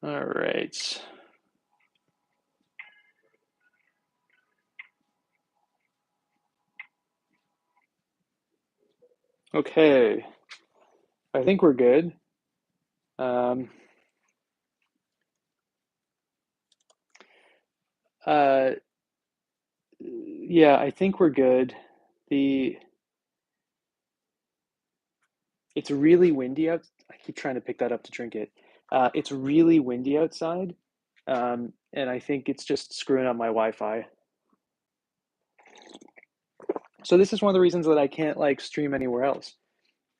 All right. Okay. I think we're good. Um, uh, yeah, I think we're good. The It's really windy out. I keep trying to pick that up to drink it. It's really windy outside, and I think it's just screwing up my Wi-Fi. So this is one of the reasons that I can't like stream anywhere else,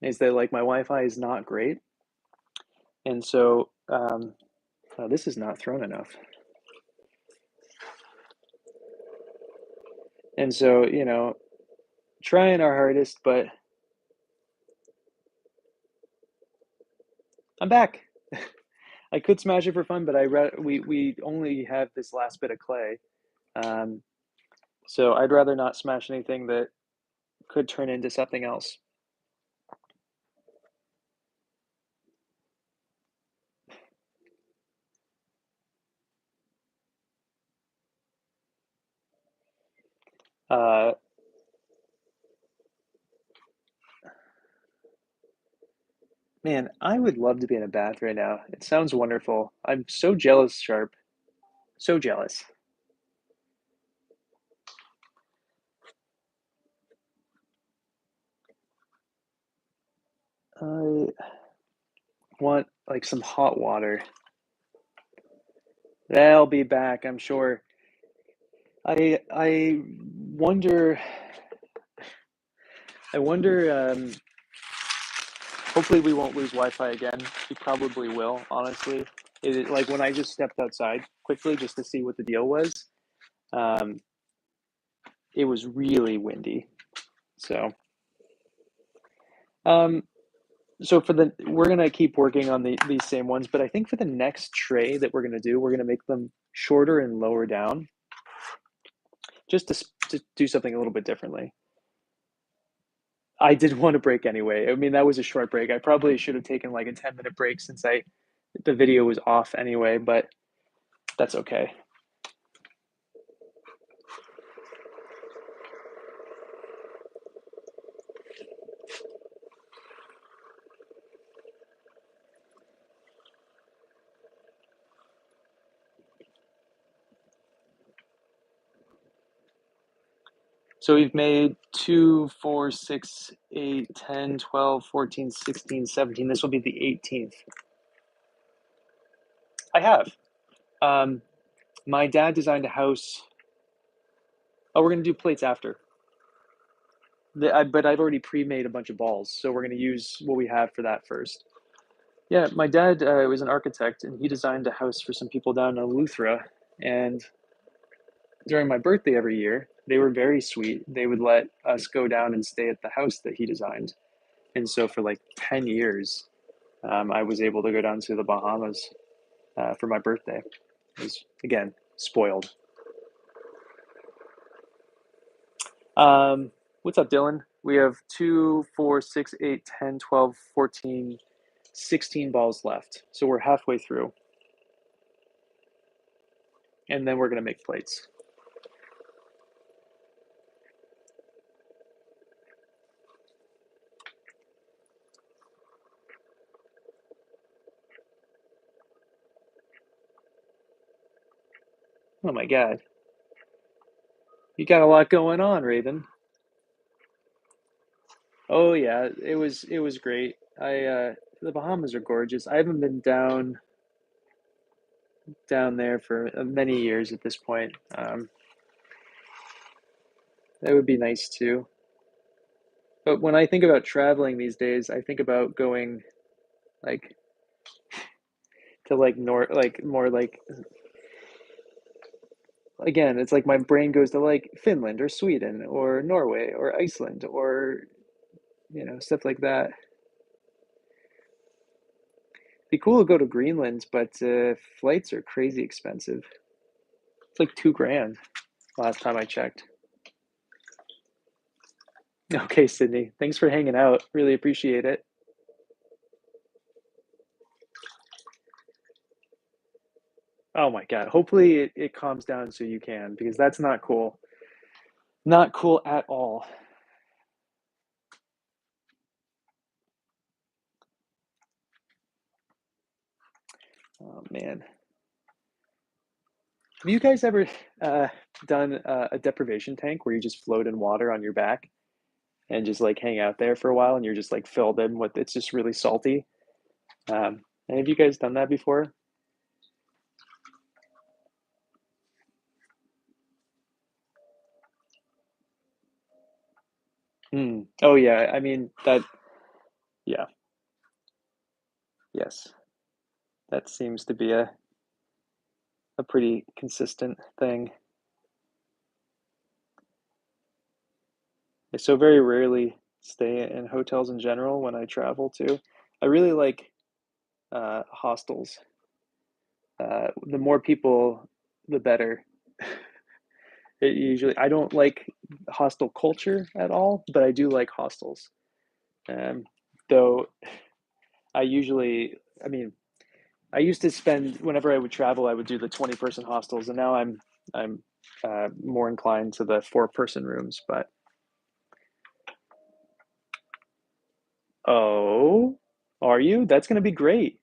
is that like my Wi-Fi is not great, and so oh, this is not thrown enough. And so, trying our hardest, but I'm back. I could smash it for fun, but we only have this last bit of clay, um, so I'd rather not smash anything that could turn into something else. Uh, Man, I would love to be in a bath right now. It sounds wonderful. I'm so jealous, Sharp. So jealous. I want like some hot water. They'll be back, I'm sure. I wonder. I wonder. Hopefully, we won't lose Wi-Fi again. We probably will, honestly. Like when I just stepped outside quickly just to see what the deal was. Um, it was really windy. So, um, so we're gonna keep working on these same ones, but I think for the next tray that we're gonna do, we're gonna make them shorter and lower down, just to do something a little bit differently. I did want to break anyway. I mean, that was a short break. I probably should have taken like a 10-minute break since the video was off anyway, but that's okay. So we've made 2, 4, 6, 8, 10, 12, 14, 16, 17. This will be the 18th. I have. My dad designed a house. Oh, we're gonna do plates after. But I've already pre-made a bunch of balls, so we're gonna use what we have for that first. Yeah, my dad was an architect, and he designed a house for some people down in Eleuthera. And during my birthday every year, they were very sweet. They would let us go down and stay at the house that he designed. And so for like 10 years, I was able to go down to the Bahamas for my birthday. It was, again, spoiled. What's up, Dylan? We have 2, 4, 6, 8, 10, 12, 14, 16 balls left. So we're halfway through. And then we're going to make plates. Oh my God. You got a lot going on, Raven. Oh yeah, it was great. The Bahamas are gorgeous. I haven't been down there for many years at this point. That would be nice too. But when I think about traveling these days, I think about going like to like north, like more like again, it's like my brain goes to like Finland or Sweden or Norway or Iceland or stuff like that. Be cool to go to Greenland, but flights are crazy expensive. It's like 2 grand last time I checked. Okay, Sydney. Thanks for hanging out. Really appreciate it. Oh my God. Hopefully it calms down so you can, because that's not cool. Not cool at all. Oh man. Have you guys ever uh, done a deprivation tank where you just float in water on your back and just like hang out there for a while and you're just like filled in with it's just really salty? Have you guys done that before? Hmm. Oh yeah. I mean that. Yeah. Yes. That seems to be a pretty consistent thing. I so very rarely stay in hotels in general when I travel too. I really like hostels. The more people, the better. It usually, I don't like hostel culture at all, but I do like hostels. Um, though I usually, I mean, I used to spend whenever I would travel, I would do the 20-person hostels, and now I'm more inclined to the 4-person rooms. But oh, are you? That's going to be great.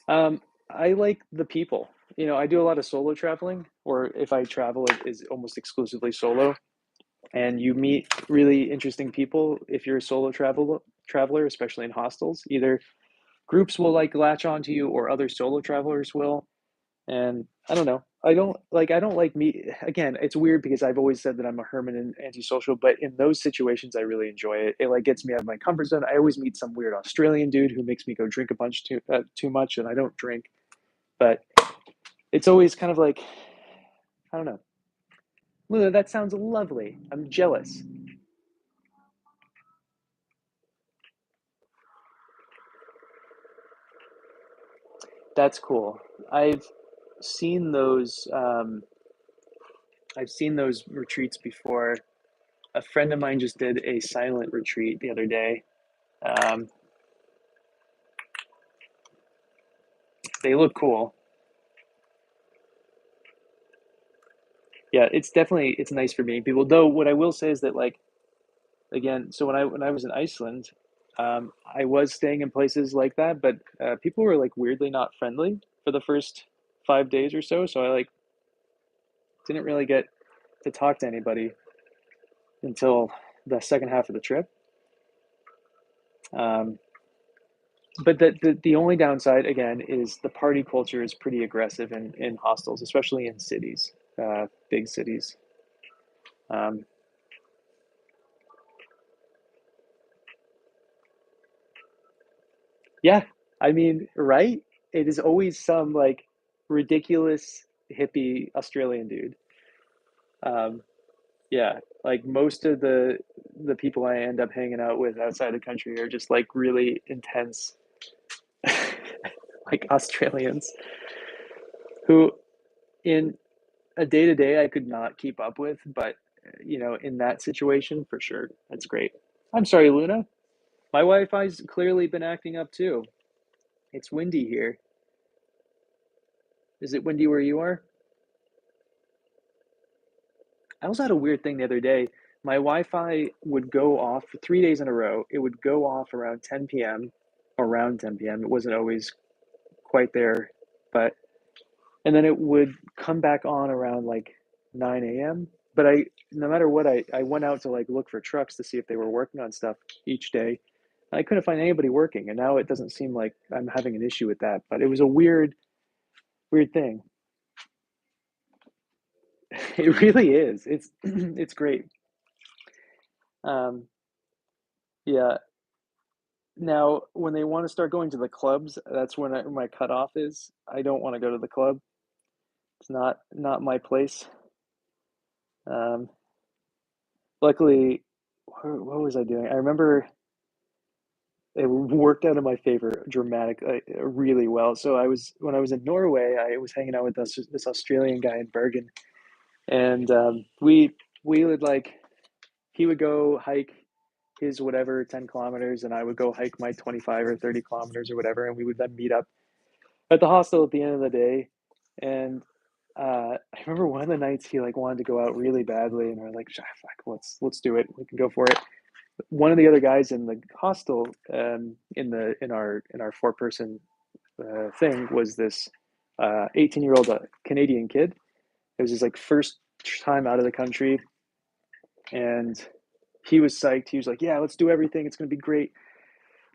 Um, I like the people. I do a lot of solo traveling, or if I travel, it is almost exclusively solo. And you meet really interesting people if you're a solo traveler, especially in hostels. Either groups will like latch onto you, or other solo travelers will. And I don't know. I don't like me again, it's weird because I've always said that I'm a hermit and antisocial, but in those situations I really enjoy it. It like gets me out of my comfort zone. I always meet some weird Australian dude who makes me go drink a bunch too much, and I don't drink. But it's always kind of like, I don't know. Luna, that sounds lovely. I'm jealous. That's cool. I've seen those. I've seen those retreats before. A friend of mine just did a silent retreat the other day. Um, they look cool. Yeah, it's nice for meeting people. Though what I will say is that like again, so when I was in Iceland, I was staying in places like that, but people were like weirdly not friendly for the first 5 days or so. So I like didn't really get to talk to anybody until the second half of the trip. Um, but the only downside again is the party culture is pretty aggressive in hostels, especially in cities, big cities. Um, yeah, I mean, right? It is always some like ridiculous hippie Australian dude. Um, yeah, like most of the people I end up hanging out with outside the country are just like really intense, like Australians who in a day to day I could not keep up with, but in that situation for sure, that's great. I'm sorry, Luna. My Wi-Fi's clearly been acting up too. It's windy here. Is it windy where you are? I also had a weird thing the other day. My Wi-Fi would go off for 3 days in a row. It would go off around 10 p.m. Around 10 p.m. It wasn't always quite there, but and then it would come back on around like 9 a.m. But no matter what, I went out to like look for trucks to see if they were working on stuff each day. I couldn't find anybody working, and now it doesn't seem like I'm having an issue with that. But it was a weird thing. It really is. It's it's great. Um, yeah. Now, when they want to start going to the clubs, that's when my cutoff is. I don't want to go to the club. It's not my place. Um, luckily, what was I doing? I remember it worked out in my favor really well. So I was when I was in Norway, I was hanging out with this Australian guy in Bergen, and we would like he would go hike his whatever 10 kilometers, and I would go hike my 25 or 30 kilometers or whatever, and we would then meet up at the hostel at the end of the day, and I remember one of the nights he like wanted to go out really badly, and we're like, "Ah, fuck, let's do it. We can go for it." One of the other guys in the hostel, in our 4 person thing, was this 18-year-old Canadian kid. It was his like first time out of the country, and he was psyched. He was like, "Yeah, let's do everything. It's gonna be great."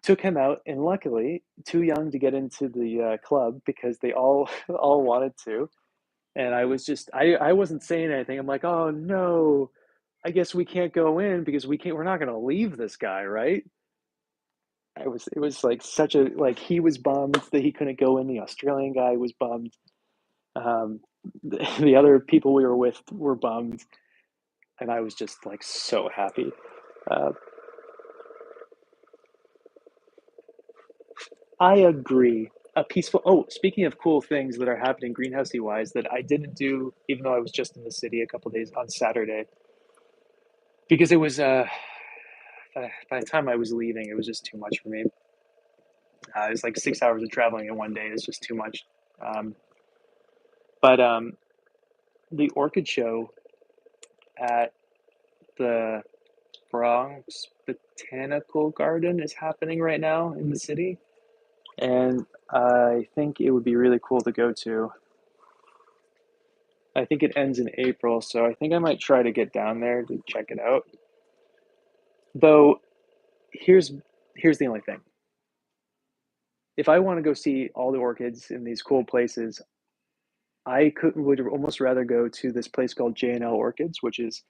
Took him out, and luckily, too young to get into the club because they all all wanted to. And I was just, I wasn't saying anything. I'm like, "Oh no, I guess we can't go in because we're not gonna leave this guy, right?" It was like such a like he was bummed that he couldn't go in. The Australian guy was bummed. Um, the other people we were with were bummed, and I was just like so happy. Uh, I agree. A peaceful. Oh, speaking of cool things that are happening greenhousey wise that I didn't do, even though I was just in the city a couple days on Saturday, because it was by the time I was leaving, it was just too much for me. It was like 6 hours of traveling in one day. It's just too much. Um, but the orchid show at the Bronx Botanical Garden is happening right now in the city, and I think it would be really cool to go to. I think it ends in April, so I think I might try to get down there to check it out. Though here's here's the only thing. If I want to go see all the orchids in these cool places, would almost rather go to this place called J&L Orchids, which is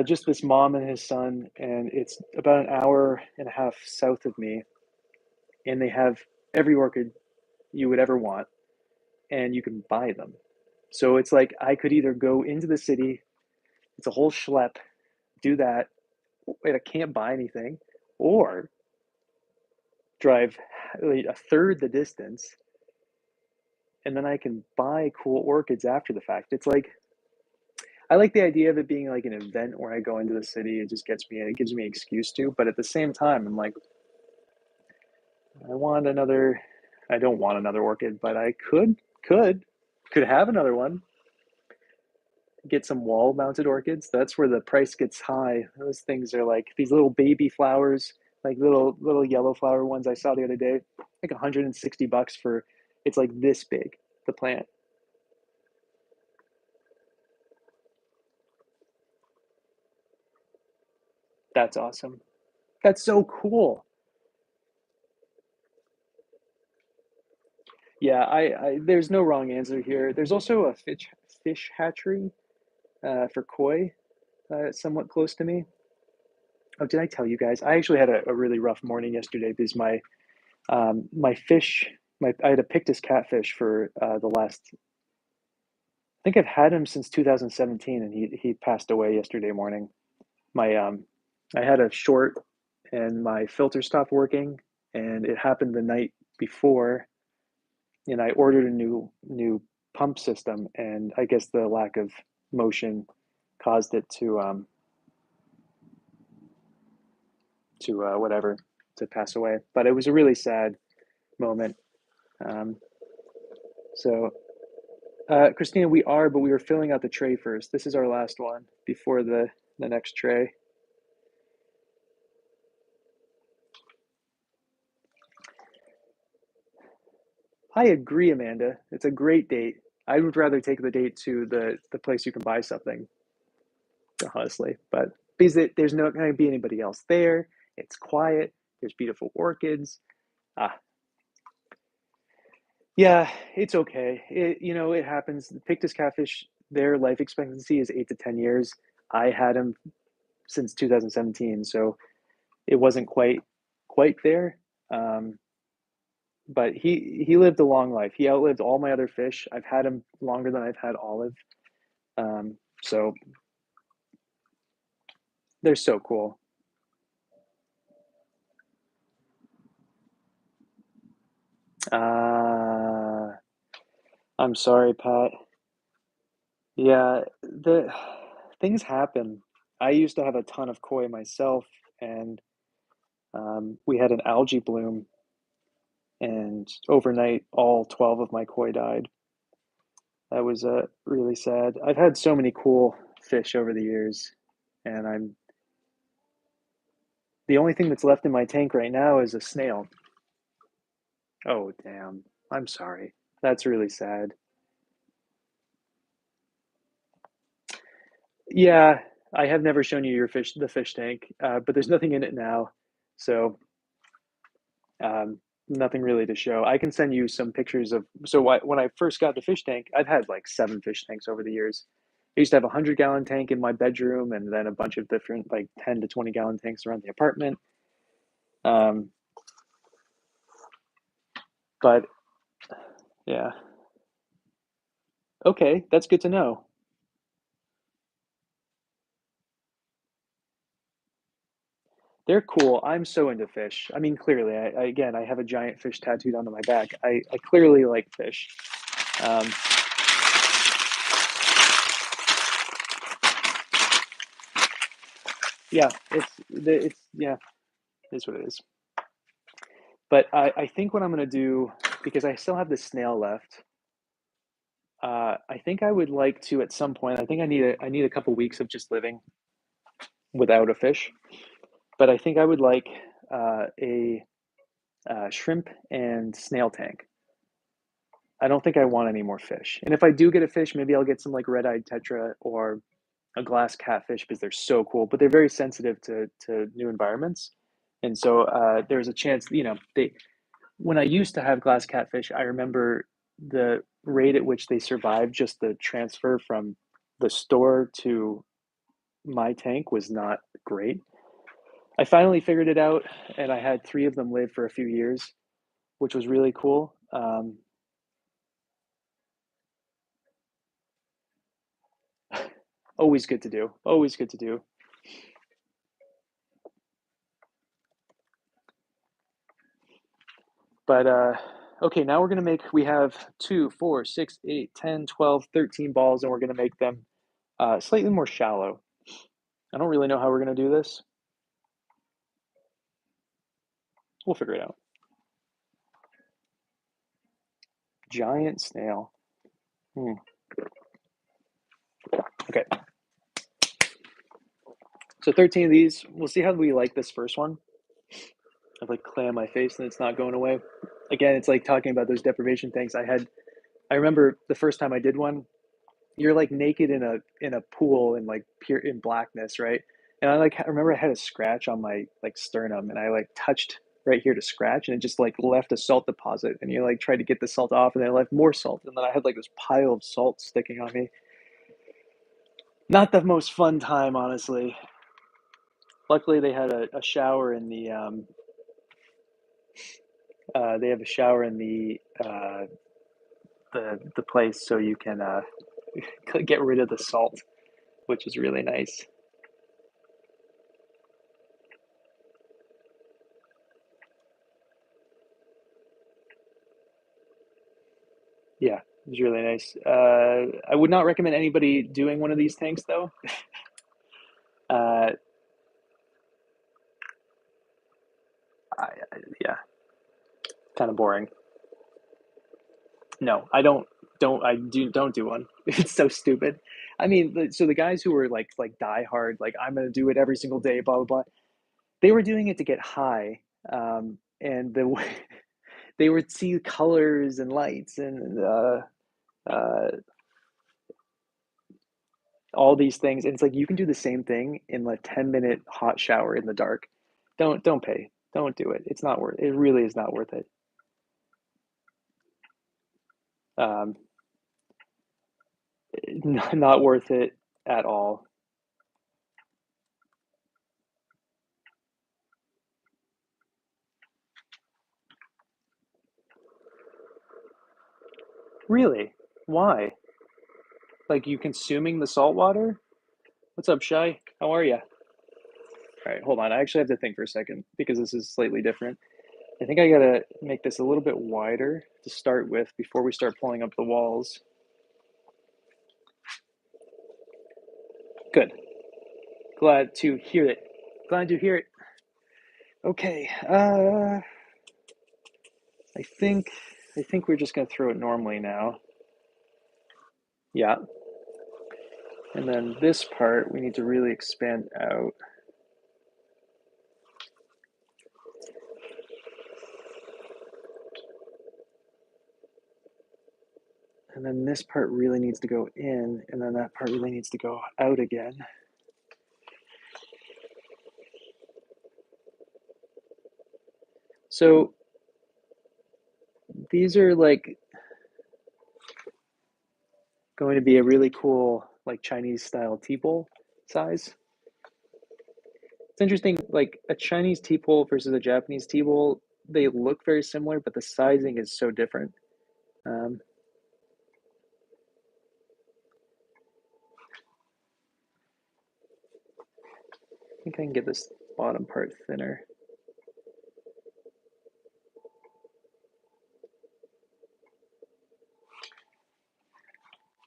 just this mom and his son, and it's about an hour and a half south of me, and they have every orchid you would ever want, and you can buy them. So it's like I could either go into the city, it's a whole schlep, do that, and I can't buy anything, or drive like a third the distance, and then I can buy cool orchids after the fact. It's like I like the idea of it being like an event where I go into the city. It just gets me, it gives me an excuse to. But at the same time, I'm like, I want another. I don't want another orchid, but I could have another one. Get some wall mounted orchids. That's where the price gets high. Those things are like these little baby flowers, like little yellow flower ones I saw the other day, like $160 for. It's like this big, the plant. That's awesome. That's so cool. Yeah, I there's no wrong answer here. There's also a fish hatchery for koi, somewhat close to me. Oh, did I tell you guys? I actually had a really rough morning yesterday because my fish, I had a Pictus catfish for the last. I think I've had him since 2017, and he passed away yesterday morning. My I had a short, and my filter stopped working, and it happened the night before, and I ordered a new pump system, and I guess the lack of motion caused it to whatever, to pass away. But it was a really sad moment. Um, so Christina, but we were filling out the tray first. This is our last one before the next tray. I agree, Amanda. It's a great date. I would rather take the date to the place you can buy something, honestly. But because there's not going to be anybody else there, it's quiet. There's beautiful orchids. Ah, yeah, it's okay. It happens. The Pictus catfish, their life expectancy is 8 to 10 years. I had him since 2017, so it wasn't quite there. Um, but he lived a long life. He outlived all my other fish. I've had him longer than I've had Olive. So they're so cool. Uh, I'm sorry, Pat. Yeah, the things happen. I used to have a ton of koi myself, and we had an algae bloom and overnight, all 12 of my koi died. That was really sad. I've had so many cool fish over the years, and the only thing that's left in my tank right now is a snail. Oh, damn. I'm sorry. That's really sad. Yeah, I have never shown you the fish tank, but there's nothing in it now, so um, nothing really to show. I can send you some pictures of. So when I first got the fish tank, I've had like 7 fish tanks over the years. I used to have a 100-gallon tank in my bedroom, and then a bunch of different like 10 to 20-gallon tanks around the apartment. Um, but yeah, okay, that's good to know. They're cool. I'm so into fish. I mean, clearly, again, I have a giant fish tattooed onto my back. I clearly like fish. Um, yeah, it's yeah, it's what it is. But I think what I'm gonna do, because I still have the snail left, I think I would like to at some point. I think I need a couple weeks of just living without a fish. But I think I would like a shrimp and snail tank. I don't think I want any more fish. And if I do get a fish, maybe I'll get some like red-eyed tetra or a glass catfish because they're so cool, but they're very sensitive to new environments. And so there's a chance, they when I used to have glass catfish, I remember the rate at which they survived, just the transfer from the store to my tank was not great. I finally figured it out, and I had 3 of them live for a few years, which was really cool. Always good to do. Always good to do. But okay, now we're gonna make. We have 2, 4, 6, 8, 10, 12, 13 balls, and we're gonna make them slightly more shallow. I don't really know how we're gonna do this. We'll figure it out. Giant snail. Hmm. Okay, so 13 of these. We'll see how we like this first one. I've like clay on my face and it's not going away. Again, it's like talking about those deprivation things. I remember the first time I did one, you're like naked in a pool in like pure in blackness, right? And I remember I had a scratch on my like sternum and I like touched right here to scratch and it just like left a salt deposit and you like tried to get the salt off and then it left more salt and then I had like this pile of salt sticking on me. Not the most fun time, honestly. Luckily, they had a shower in they have a shower in the place, so you can get rid of the salt, which is really nice. Yeah, it was really nice. I would not recommend anybody doing one of these tanks though. Uh, yeah, kind of boring. No, I don't do one. It's so stupid. I mean, so the guys who were like die hard, like I'm gonna do it every single day, blah blah blah. They were doing it to get high, and they would see colors and lights and uh, all these things. And it's like you can do the same thing in a 10-minute hot shower in the dark. Don't pay. Don't do it. It's not worth it. It really is not worth it. Um, not worth it at all. Really? Why? Like you consuming the salt water? What's up, Shy? How are you? All right, hold on. I actually have to think for a second because this is slightly different. I think I gotta make this a little bit wider to start with before we start pulling up the walls. Good. Glad to hear it. Glad to hear it. Okay. I think we're just going to throw it normally now. Yeah. And then this part, we need to really expand out. And then this part really needs to go in, and then that part really needs to go out again. So these are like going to be a really cool like Chinese style teapot size. It's interesting, like a Chinese teapot versus a Japanese teapot, they look very similar, but the sizing is so different. I think I can get this bottom part thinner.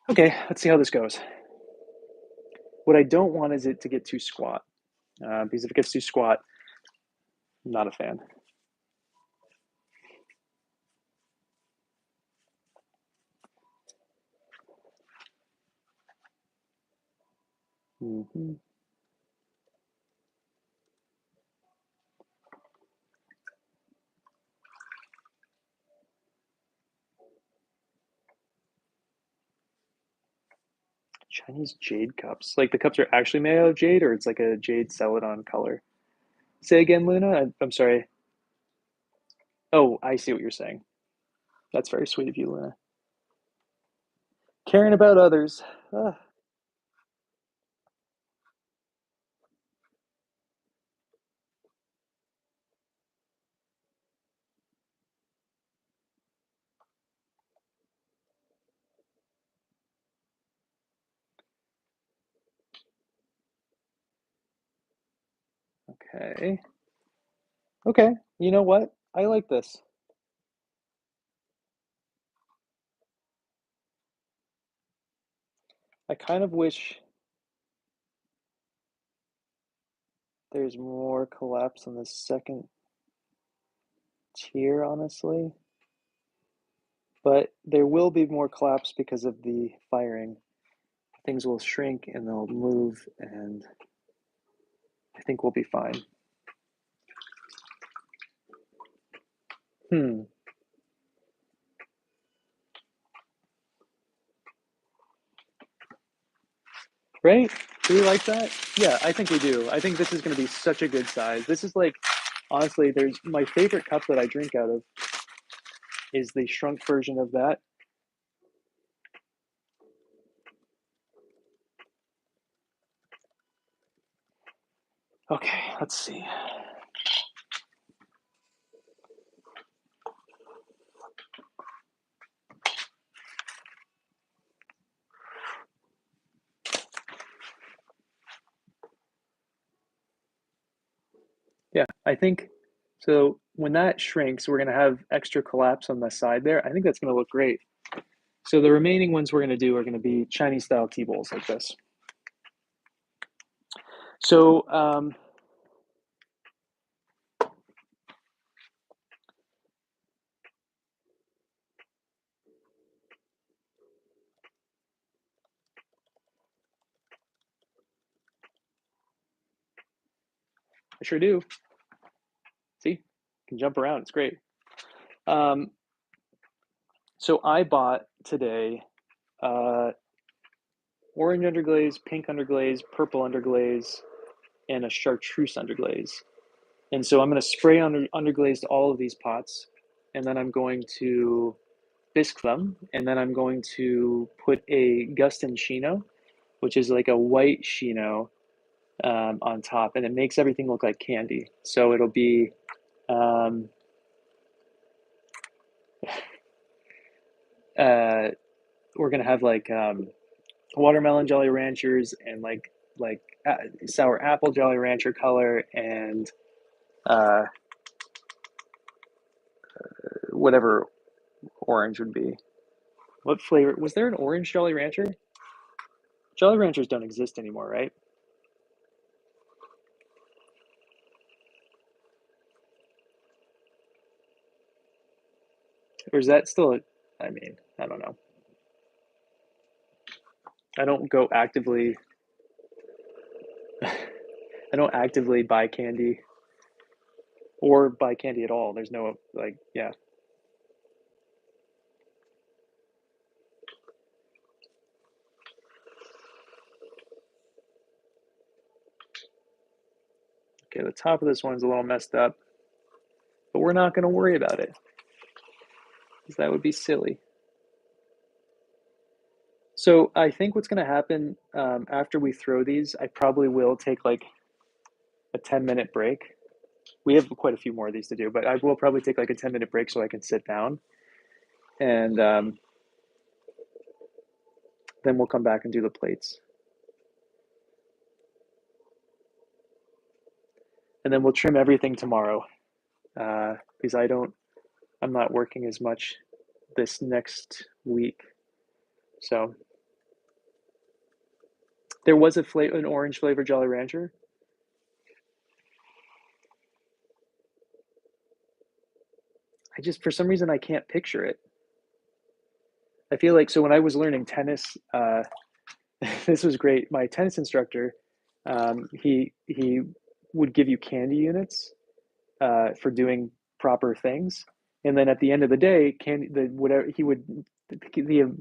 Okay, let's see how this goes. What I don't want is it to get too squat, because if it gets too squat, I'm not a fan. Mm-hmm. Chinese jade cups. Like the cups are actually made out of jade, or it's like a jade celadon color. Say again, Luna. I'm sorry. Oh, I see what you're saying. That's very sweet of you, Luna. Caring about others. Ah, okay. Okay. You know what? I like this. I kind of wish there's more collapse on the second tier, honestly. But there will be more collapse because of the firing. Things will shrink and they'll move, and I think we'll be fine. Hmm. Right? Do we like that? Yeah, I think we do. I think this is going to be such a good size. This is like, honestly, there's my favorite cup that I drink out of is the shrunk version of that. Okay, let's see. Yeah, I think so. When that shrinks, we're going to have extra collapse on the side there. I think that's going to look great. So the remaining ones we're going to do are going to be Chinese style tea bowls like this. So I sure do. See, can jump around. It's great. Um, so I bought today uh, orange underglaze, pink underglaze, purple underglaze, and a chartreuse underglaze. And so I'm going to spray underglaze to all of these pots, and then I'm going to bisque them, and then I'm going to put a Gustin Chino, which is like a white Chino, on top, and it makes everything look like candy. So it'll be um, uh, we're gonna have like watermelon Jolly Ranchers and like sour apple Jolly Rancher color and uh, whatever orange would be. What flavor was there? An orange Jolly Rancher? Jolly Ranchers don't exist anymore, right? Or is that still, I mean, I don't know. I don't go actively, I don't actively buy candy or buy candy at all. There's no, like, yeah. Okay, the top of this one's a little messed up, but we're not going to worry about it because that would be silly. So I think what's going to happen after we throw these, I probably will take like a 10-minute break. We have quite a few more of these to do, but I will probably take like a 10-minute break so I can sit down. And then we'll come back and do the plates. And then we'll trim everything tomorrow because I'm not working as much this next week. So there was an orange flavored Jolly Rancher. For some reason, I can't picture it. I feel like, so when I was learning tennis, this was great. My tennis instructor, he would give you candy units for doing proper things, and then at the end of the day, the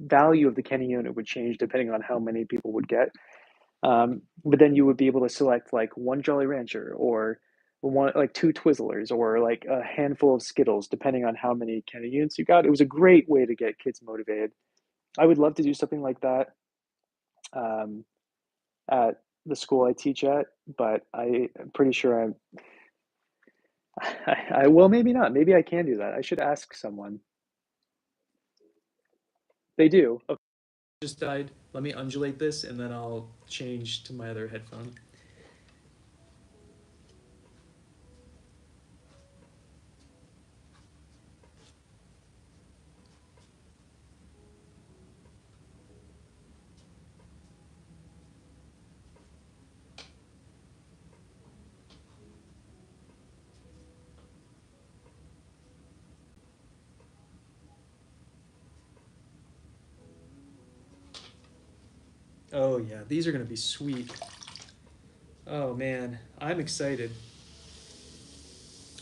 value of the candy unit would change depending on how many people would get. But then you would be able to select like one Jolly Rancher or one like two Twizzlers or like a handful of Skittles, depending on how many candy units you got. It was a great way to get kids motivated. I would love to do something like that um, at the school I teach at, but I'm pretty sure I will, maybe not. Maybe I can do that. I should ask someone. They do. Okay. Just died. Let me undulate this and then I'll change to my other headphone. Oh yeah, these are gonna be sweet. Oh man, I'm excited.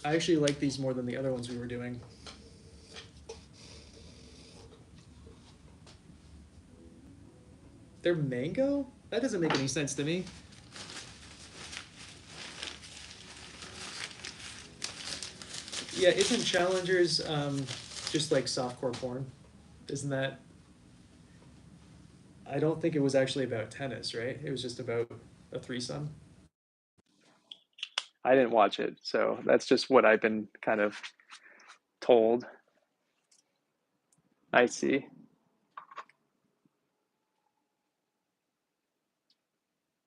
I actually like these more than the other ones we were doing. They're mango? That doesn't make any sense to me. Yeah, isn't Challengers just like softcore porn? Isn't that? I don't think it was actually about tennis, right? It was just about a threesome. I didn't watch it, so that's just what I've been kind of told. I see.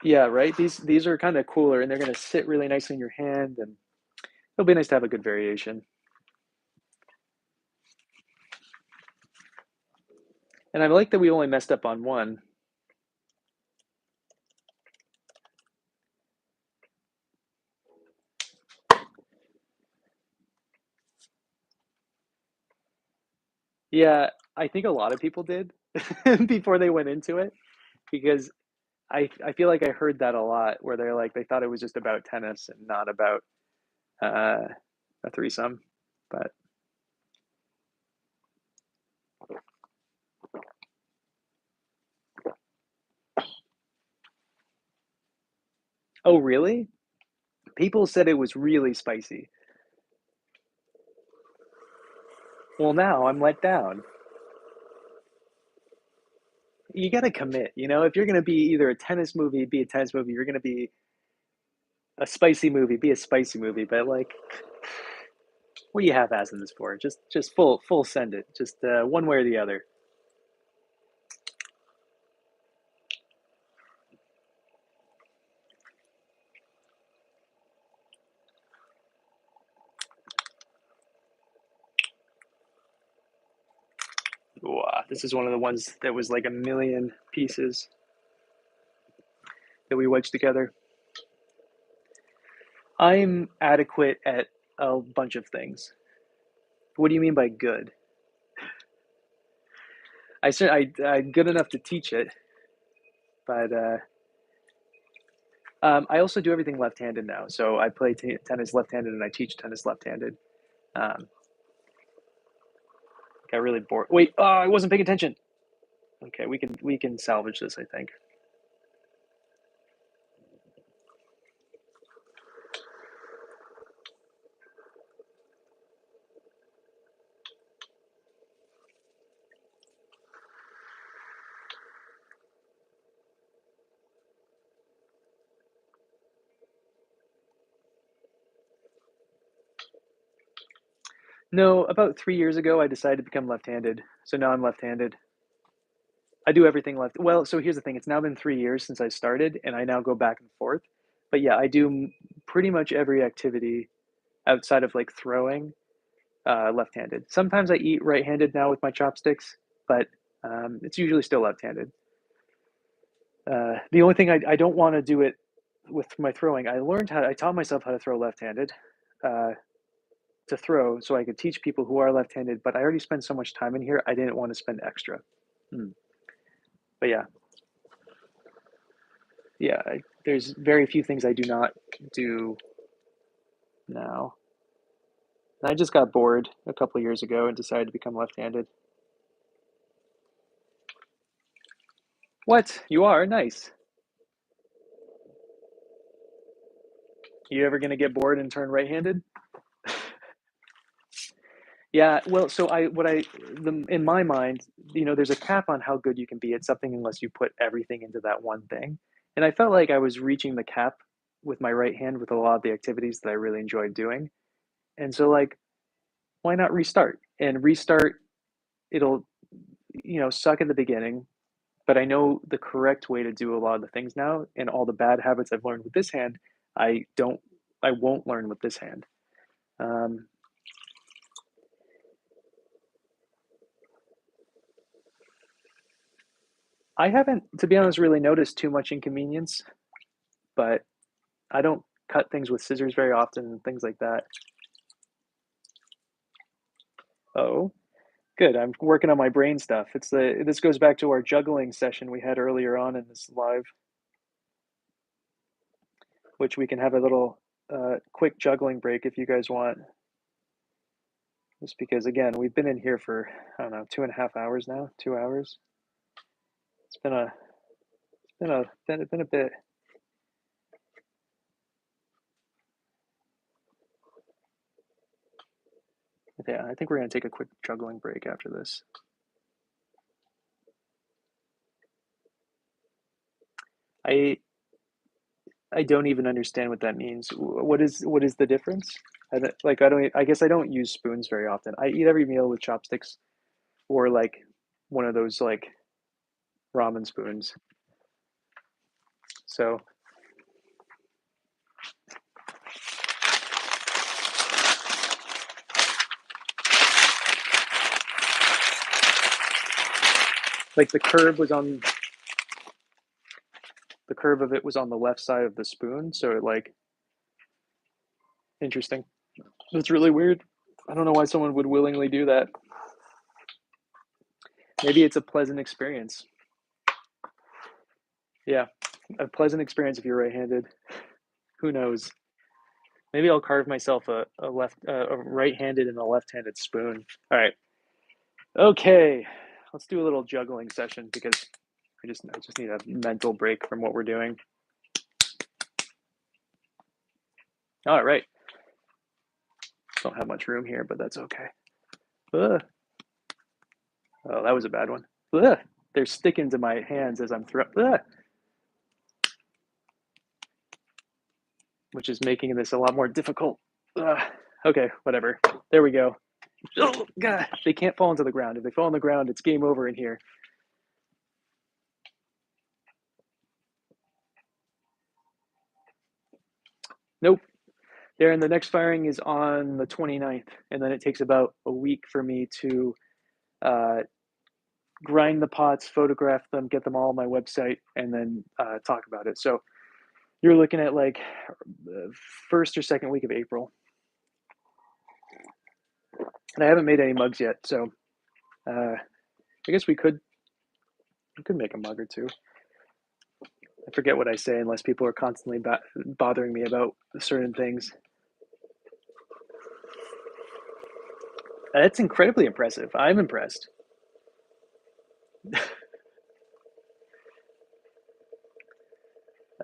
Yeah, right. These are kind of cooler, and they're gonna sit really nicely in your hand, and it'll be nice to have a good variation. And I like that we only messed up on one. Yeah, I think a lot of people did before they went into it because I feel like I heard that a lot where they're like they thought it was just about tennis and not about uh, a threesome. But oh, really? People said it was really spicy. Well, now I'm let down. You got to commit, if you're going to be either a tennis movie, be a tennis movie. You're going to be a spicy movie, be a spicy movie. But like, what do you have assing this for? Just full send it. Just one way or the other. Wow, this is one of the ones that was like a million pieces that we wedged together. I'm adequate at a bunch of things. What do you mean by good? I'm good enough to teach it, but I also do everything left-handed now. So I play tennis left-handed and I teach tennis left-handed. Um, got really bored. Wait, oh, I wasn't paying attention. Okay, we can salvage this, I think. No, about 3 years ago, I decided to become left-handed. So now I'm left-handed. I do everything left. Well, so here's the thing. It's now been 3 years since I started, and I now go back and forth. But yeah, I do pretty much every activity outside of like throwing, left-handed. Sometimes I eat right-handed now with my chopsticks, but it's usually still left-handed. The only thing I don't want to do it with my throwing. I taught myself how to throw left-handed, uh, to throw so I could teach people who are left-handed, but I already spent so much time in here, I didn't want to spend extra. Hmm. But yeah, yeah, there's very few things I do not do now. And I just got bored a couple of years ago and decided to become left-handed. What? You are? Nice. You ever gonna get bored and turn right-handed? Yeah, well, so in my mind, there's a cap on how good you can be at something unless you put everything into that one thing. And I felt like I was reaching the cap with my right hand with a lot of the activities that I really enjoyed doing. And so, like, why not restart? And restart, it'll, suck at the beginning, but I know the correct way to do a lot of the things now, and all the bad habits I've learned with this hand, I don't, I won't learn with this hand. Um, I haven't, to be honest, really noticed too much inconvenience, but I don't cut things with scissors very often and things like that. Oh, good. I'm working on my brain stuff. This goes back to our juggling session we had earlier on in this live, which we can have a little quick juggling break if you guys want. Just because again, we've been in here for I don't know 2.5 hours now, 2 hours. It's been a bit. Yeah, I think we're gonna take a quick juggling break after this. I I don't even understand what that means. What is the difference? I guess I don't use spoons very often. I eat every meal with chopsticks or like one of those like ramen spoons. So like the curve of it was on the left side of the spoon, so it like interesting. That's really weird. I don't know why someone would willingly do that. Maybe it's a pleasant experience. Yeah, a pleasant experience if you're right-handed. Who knows? Maybe I'll carve myself a right-handed and a left-handed spoon. All right. Okay. Let's do a little juggling session because I just need a mental break from what we're doing. All right. Don't have much room here, but that's okay. Ugh. Oh, that was a bad one. Ugh. They're sticking to my hands as I'm throwing, which is making this a lot more difficult. Ugh. Okay, whatever. There we go. Oh, God. They can't fall into the ground. If they fall on the ground, it's game over in here. Nope. Darren, the next firing is on the 29th, and then it takes about a week for me to uh, grind the pots, photograph them, get them all on my website, and then talk about it. So you're looking at like the first or second week of April. And I haven't made any mugs yet, so I guess we could I could make a mug or two. I forget what I say unless people are constantly bothering me about certain things. That's incredibly impressive. I'm impressed.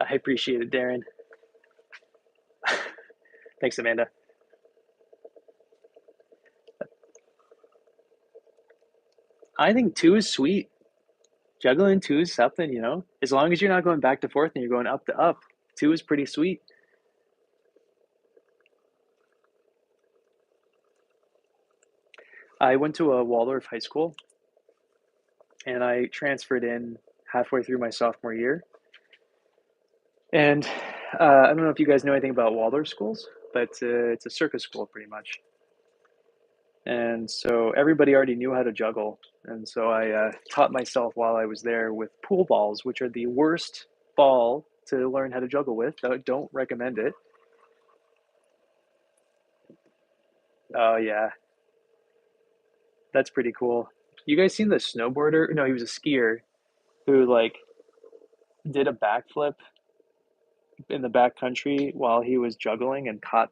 I appreciate it, Darren. Thanks, Amanda. I think two is sweet. Juggling two is something, you know. As long as you're not going back to forth and you're going up to up, two is pretty sweet. I went to a Waldorf high school and I transferred in halfway through my sophomore year. And I don't know if you guys know anything about Waldorf schools, but it's a circus school pretty much. And so everybody already knew how to juggle. And so I taught myself while I was there with pool balls, which are the worst ball to learn how to juggle with. Don't recommend it. Oh, yeah, that's pretty cool. You guys seen the snowboarder? No, he was a skier who like did a backflip in the back country while he was juggling and caught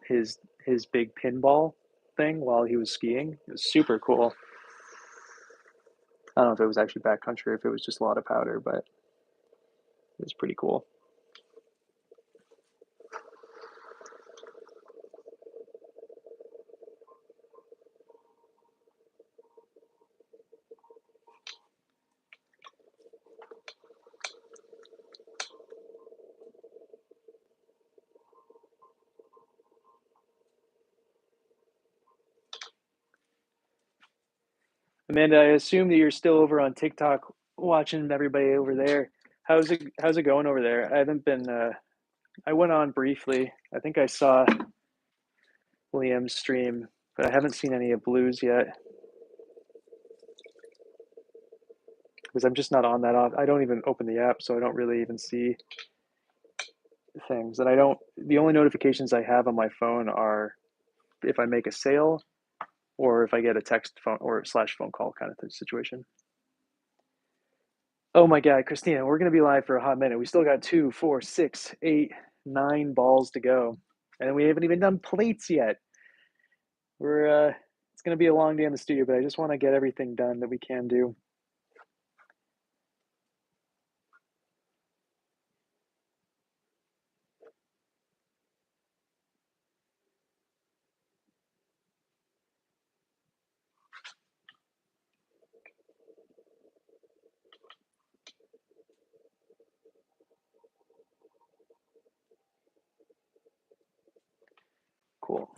his big pinball thing while he was skiing. It was super cool. I don't know if it was actually backcountry or if it was just a lot of powder, but it was pretty cool. Amanda, I assume that you're still over on TikTok watching everybody over there. How's it going over there? I haven't been I went on briefly. I think I saw Liam's stream, but I haven't seen any of Blue's yet because I'm just not on that off. I don't even open the app, so I don't really even see things. And I don't the only notifications I have on my phone are if I make a sale or if I get a text phone or slash phone call kind of situation. Oh my God, Christina, we're gonna be live for a hot minute. We still got 2, 4, 6, 8, 9 balls to go, and we haven't even done plates yet. We're it's gonna be a long day in the studio, but I just want to get everything done that we can do. Cool.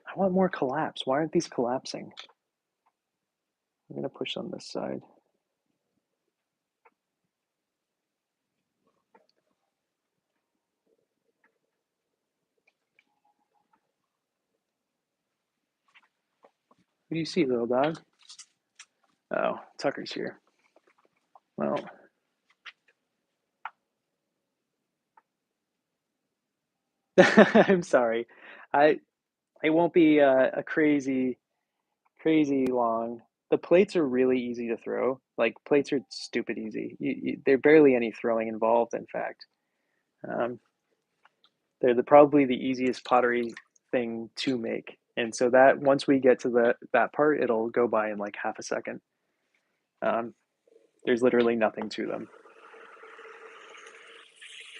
I want more collapse. Why aren't these collapsing? I'm gonna push on this side. What do you see, little dog? Oh, Tucker's here. Well, I'm sorry. I it won't be a crazy long. The plates are really easy to throw. Like plates are stupid easy. They're barely any throwing involved. In fact, um, they're probably the easiest pottery thing to make. And so that once we get to that part, it'll go by in like half a second. Um, there's literally nothing to them.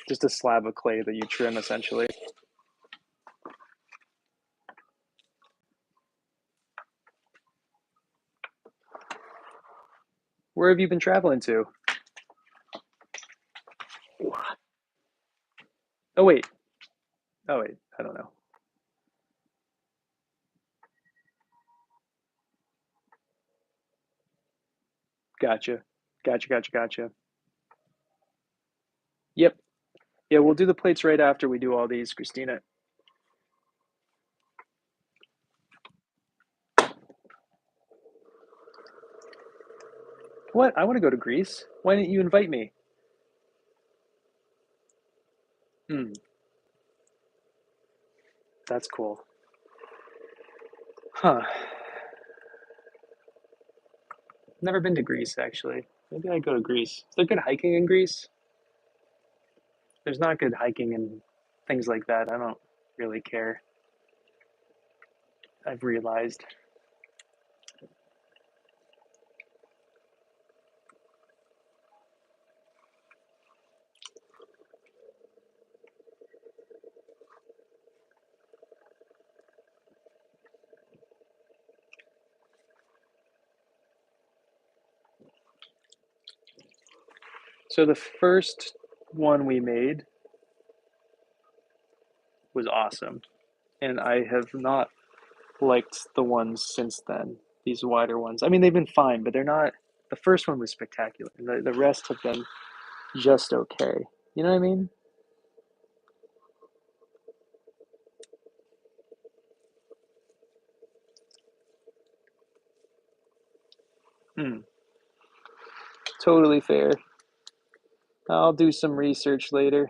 Just a slab of clay that you trim essentially. Where have you been traveling to? Oh wait. Oh wait. I don't know. Gotcha. Gotcha. Yep. Yeah, we'll do the plates right after we do all these, Christina. What? I want to go to Greece. Why didn't you invite me? Hmm, that's cool. Huh. Never been to Greece, actually. Maybe I go to Greece. Is there good hiking in Greece? There's not good hiking and things like that. I don't really care. I've realized. So the first one we made was awesome, and I have not liked the ones since then. These wider ones. I mean, they've been fine, but they're not. The first one was spectacular. The rest have been just okay. You know what I mean? Hmm. Totally fair. I'll do some research later.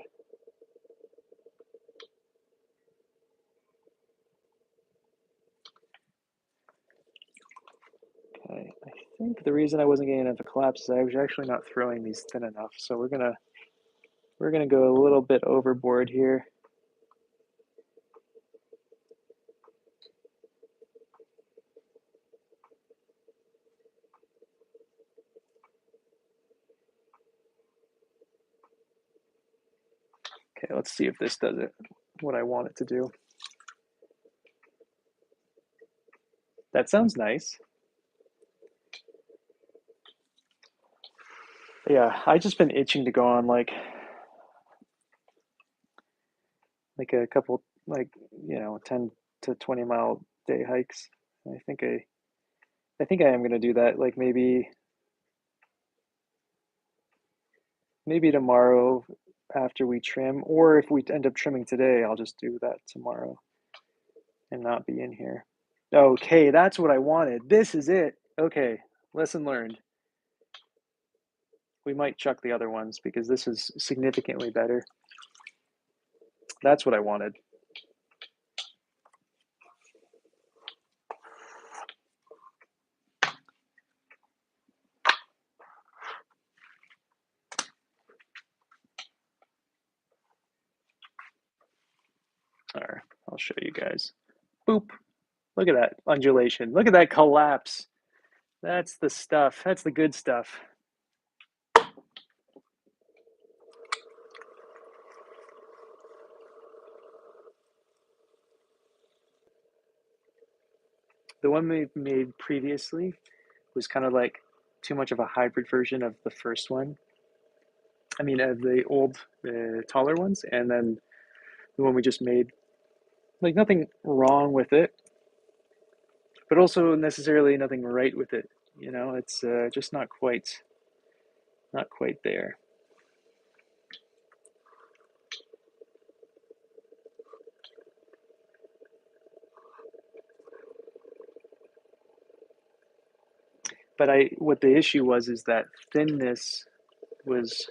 Okay. I think the reason I wasn't getting enough collapse is I was actually not throwing these thin enough. So we're gonna go a little bit overboard here. Okay, let's see if this does it. What I want it to do. That sounds nice. Yeah, I just been itching to go on like a couple like 10 to 20 mile day hikes. I think I am gonna do that. Like maybe tomorrow after we trim, or if we end up trimming today, I'll just do that tomorrow and not be in here. Okay, that's what I wanted. This is it. Okay, lesson learned. We might chuck the other ones because this is significantly better. That's what I wanted. All right, I'll show you guys. Boop. Look at that undulation. Look at that collapse. That's the stuff. That's the good stuff. The one we made previously was kind of like too much of a hybrid version of the first one. I mean, of the old, taller ones, and then the one we just made. Like nothing wrong with it, but also necessarily nothing right with it. It's just not quite there. But what the issue was is that thinness was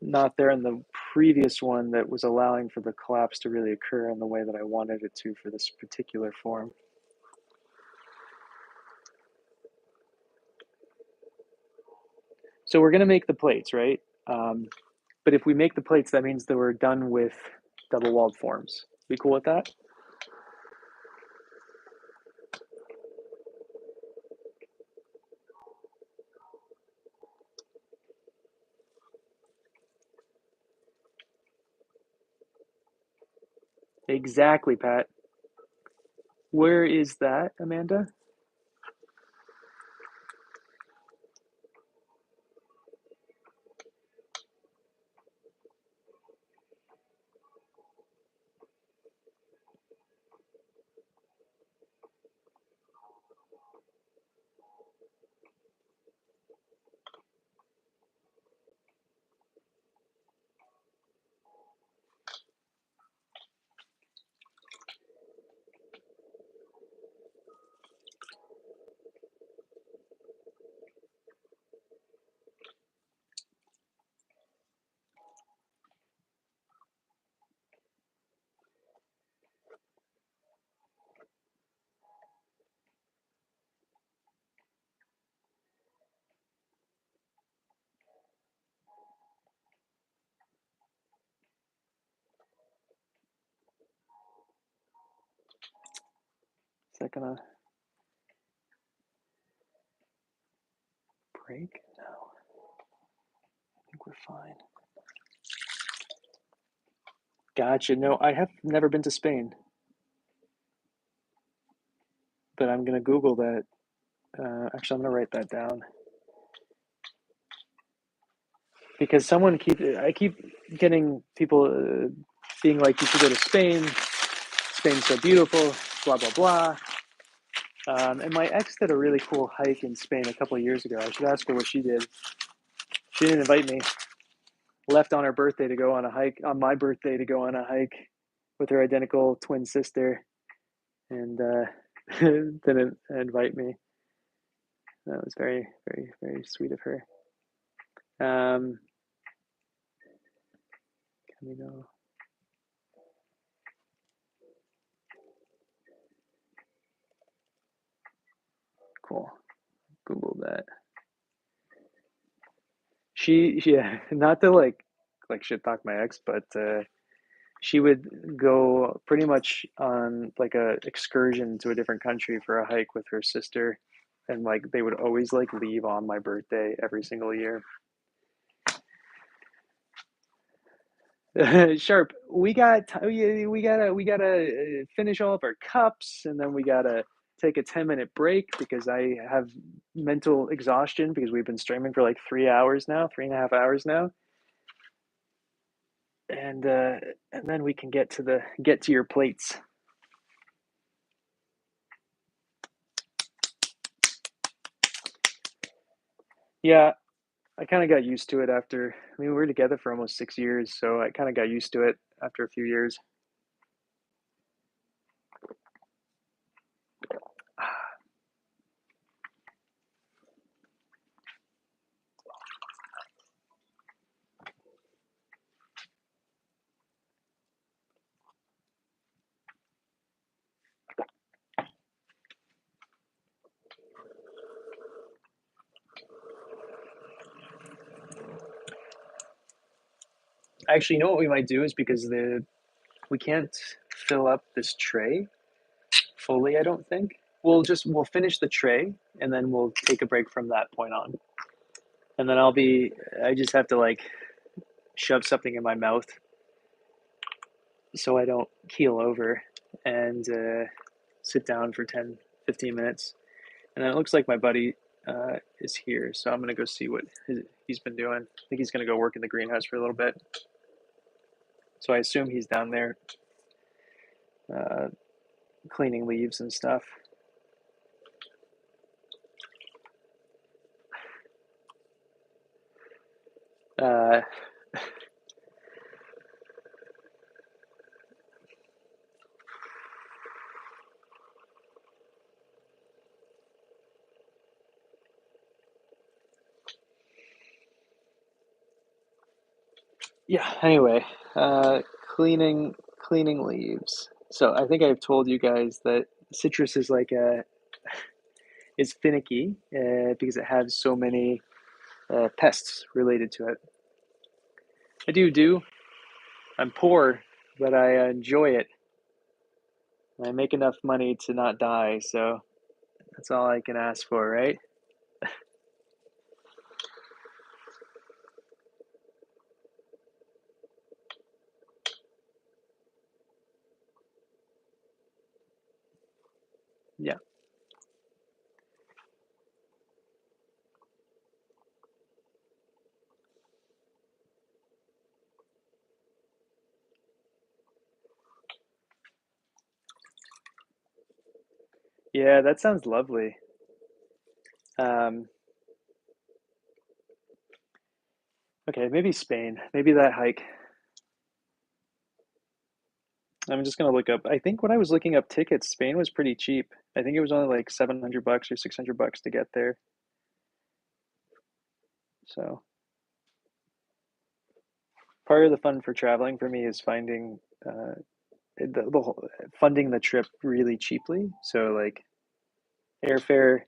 not there in the previous one that was allowing for the collapse to really occur in the way that I wanted it to for this particular form. So we're going to make the plates, right? But if we make the plates, that means that we're done with double walled forms. Be cool with that? Exactly, Pat. Where is that, Amanda? gonna break? No, I think we're fine. Gotcha. No, I have never been to Spain, but I'm gonna Google that. Actually, I'm gonna write that down because I keep getting people being like, you should go to Spain. Spain's so beautiful. Blah blah blah. And my ex did a really cool hike in Spain a couple of years ago. I should ask her what she did. She didn't invite me. Left on her birthday to go on a hike, on my birthday to go on a hike with her identical twin sister, and didn't invite me. That was very, very, very sweet of her. Can we go? Cool. Google that. Yeah, not to like shit talk my ex, but she would go pretty much on like a excursion to a different country for a hike with her sister, and like they would always like leave on my birthday every single year. Sharp, we gotta finish all of our cups, and then we gotta take a 10-minute break because I have mental exhaustion because we've been streaming for like 3 hours now, 3.5 hours now, and then we can get to your plates. Yeah, I kind of got used to it after. I mean, we were together for almost 6 years, so I kind of got used to it after a few years. Actually, you know what we might do is because we can't fill up this tray fully, I don't think. We'll finish the tray and then we'll take a break from that point on. And then I just have to like shove something in my mouth so I don't keel over and sit down for 10, 15 minutes. And then it looks like my buddy is here, so I'm gonna go see what he's been doing. I think he's gonna go work in the greenhouse for a little bit. So I assume he's down there uh, cleaning leaves and stuff. Uh, yeah. Anyway, cleaning leaves. So I think I've told you guys that citrus is like a is finicky because it has so many pests related to it. I do. I'm poor, but I enjoy it. I make enough money to not die, so that's all I can ask for, right? Yeah. Yeah, that sounds lovely. Um, okay, maybe Spain. Maybe that hike. I'm just gonna look up. I think when I was looking up tickets, Spain was pretty cheap. I think it was only like $700 or $600 to get there. So part of the fun for traveling for me is finding the whole, funding the trip really cheaply. So like airfare,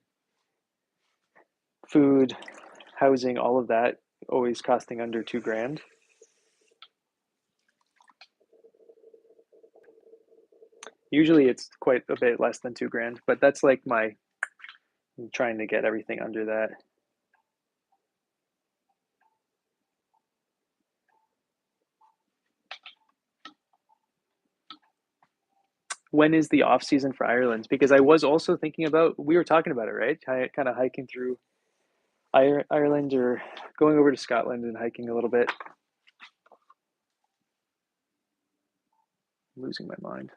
food, housing, all of that always costing under 2 grand. Usually it's quite a bit less than 2 grand, but that's like I'm trying to get everything under that. When is the off season for Ireland? Because I was also thinking about, we were talking about it, right? Kind of hiking through Ireland or going over to Scotland and hiking a little bit. I'm losing my mind.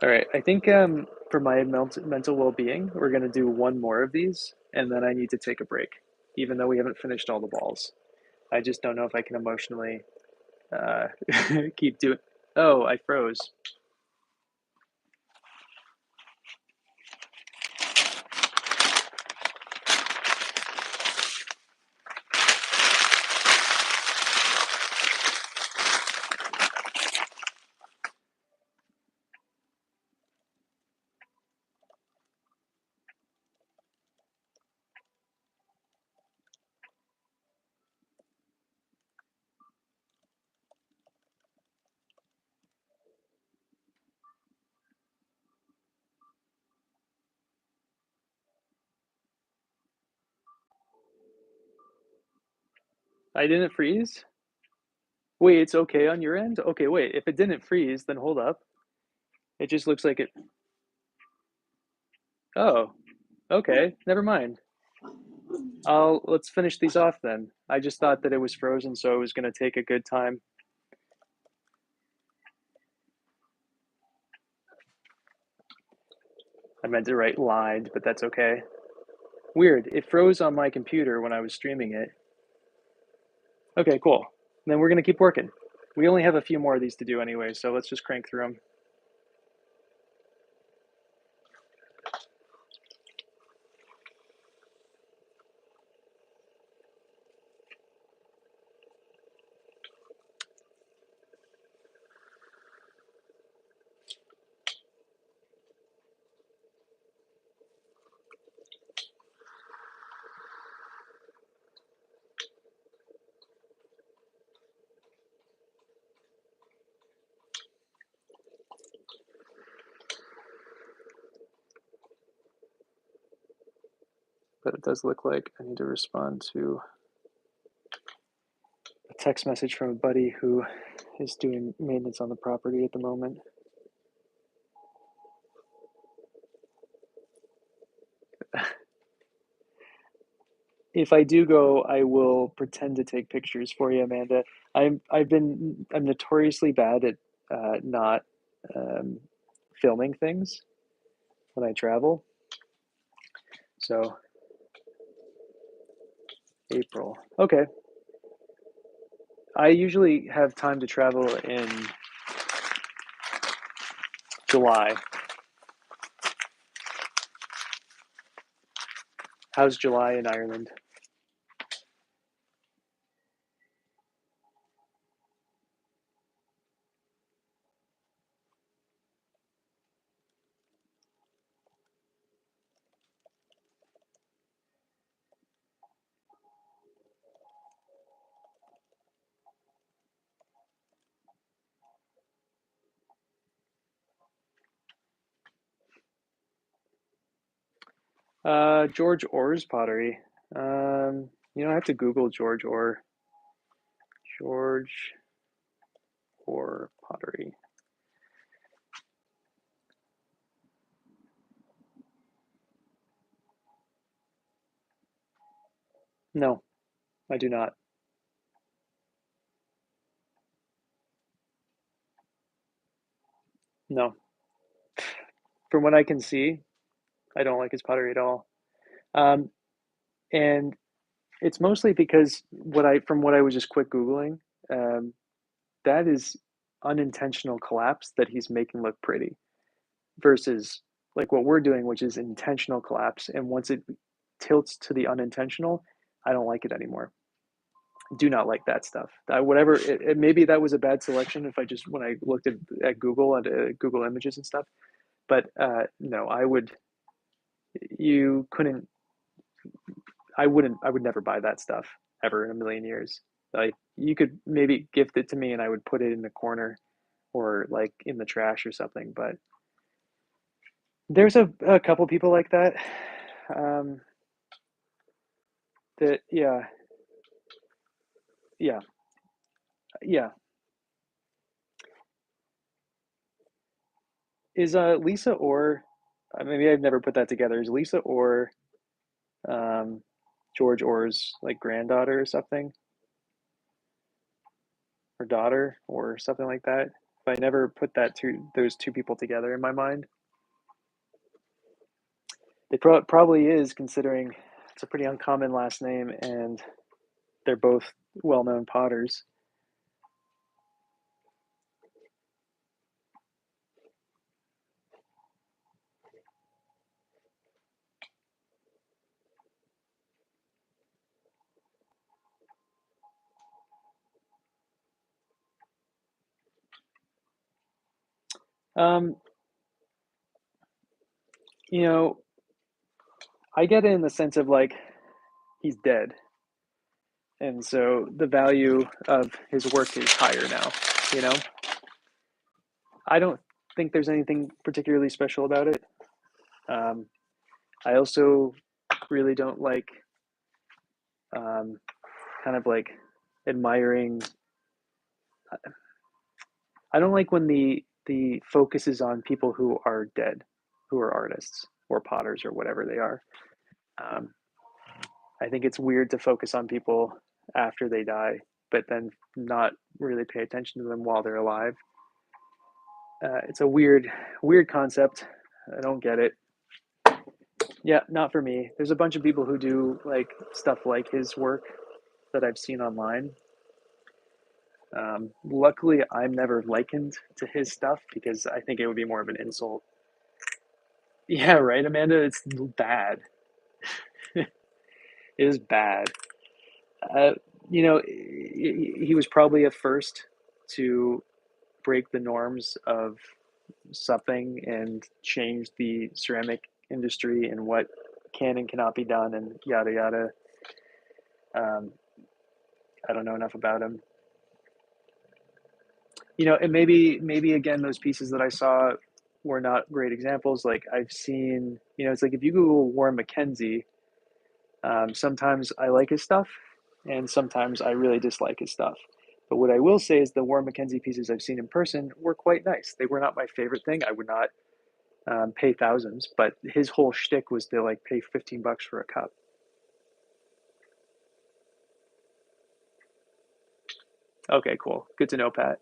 All right, I think for my mental well-being, we're gonna do one more of these, and then I need to take a break, even though we haven't finished all the balls. I just don't know if I can emotionally uh, keep doing. Oh, I froze. I didn't freeze. Wait, it's okay on your end? Okay, wait. If it didn't freeze, then hold up. It just looks like it. Oh, okay. Never mind. Let's finish these off then. I just thought that it was frozen, so it was gonna take a good time. I meant to write lied, but that's okay. Weird. It froze on my computer when I was streaming it. Okay, cool. Then we're gonna keep working. We only have a few more of these to do anyway, so let's just crank through them. But it does look like I need to respond to a text message from a buddy who is doing maintenance on the property at the moment. If I do go, I will pretend to take pictures for you, Amanda. I'm notoriously bad at not um, filming things when I travel. So April. Okay. I usually have time to travel in July. How's July in Ireland? George Orr's pottery. I have to Google George Orr. George Orr pottery. No, I do not. No. From what I can see, I don't like his pottery at all. Um, and it's mostly because from what I was just quick Googling, um, that is unintentional collapse that he's making look pretty versus like what we're doing, which is intentional collapse. And once it tilts to the unintentional, I don't like it anymore. do not like that stuff. Whatever, maybe that was a bad selection if I just, when I looked at Google and Google Images and stuff. But no, you couldn't, I would never buy that stuff ever in a million years. Like, you could maybe gift it to me and I would put it in the corner or like in the trash or something. But there's a couple people like that. Um, that yeah, yeah. Is Lisa or maybe I've never put that together. Is Lisa or um, George Orr's like granddaughter or something, or daughter or something like that? But I never put those two people together in my mind. It probably is, considering it's a pretty uncommon last name and they're both well-known potters. Um, you know, I get it in the sense of like he's dead, and so the value of his work is higher now. You know, I don't think there's anything particularly special about it. Um, I also really don't like um, kind of like admiring. I don't like when the focus is on people who are dead, who are artists or potters or whatever they are. Um, I think it's weird to focus on people after they die, but then not really pay attention to them while they're alive. It's a weird concept. I don't get it. Yeah, not for me. There's a bunch of people who do like stuff like his work that I've seen online. Luckily, I'm never likened to his stuff because I think it would be more of an insult. Yeah, right, Amanda. It's bad. It is bad. Uh, he was probably a first to break the norms of something and change the ceramic industry and what can and cannot be done and yada yada. Um, I don't know enough about him. And maybe again those pieces that I saw were not great examples. Like I've seen, it's like if you Google Warren McKenzie, sometimes I like his stuff, and sometimes I really dislike his stuff. But what I will say is the Warren McKenzie pieces I've seen in person were quite nice. They were not my favorite thing. I would not pay thousands, but his whole shtick was to like pay $15 for a cup. Okay, cool. Good to know, Pat.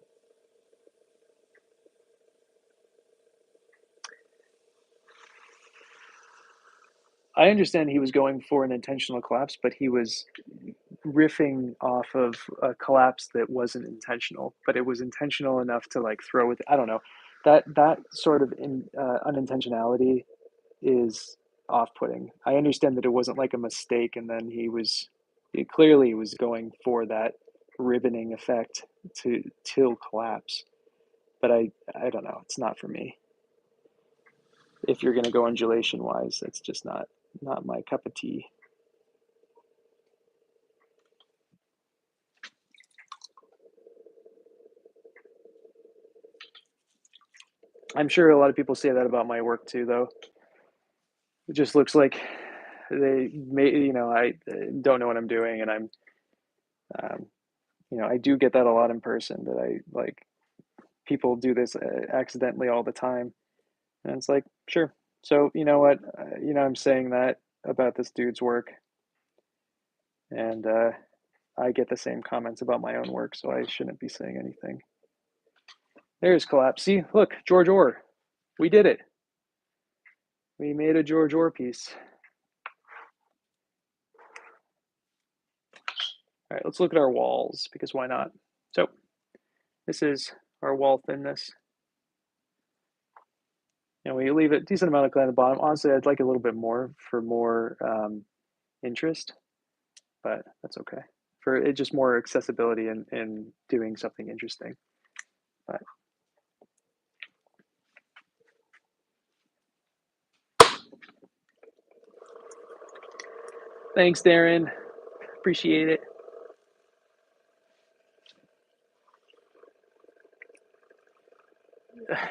I understand he was going for an intentional collapse, but he was riffing off of a collapse that wasn't intentional, but it was intentional enough to like throw it. I don't know. That sort of unintentionality is off-putting. I understand that it wasn't like a mistake, and then it clearly was going for that ribboning effect to till collapse. But I don't know. It's not for me. If you're gonna go undulation wise, that's just not my cup of tea. I'm sure a lot of people say that about my work too, though. It just looks like they may, I don't know what I'm doing, and um, I do get that a lot in person. That I like people do this accidentally all the time, and it's like, sure. So you know what, I'm saying that about this dude's work, and I get the same comments about my own work, so I shouldn't be saying anything. There's collapse. See, look, George Orr. We did it. We made a George Orr piece. All right, let's look at our walls because why not? So this is our wall thinness. And we leave a decent amount of clay on the bottom. Honestly, I'd like a little bit more for more interest, but that's okay. for it, just more accessibility and doing something interesting. But thanks, Darren. Appreciate it.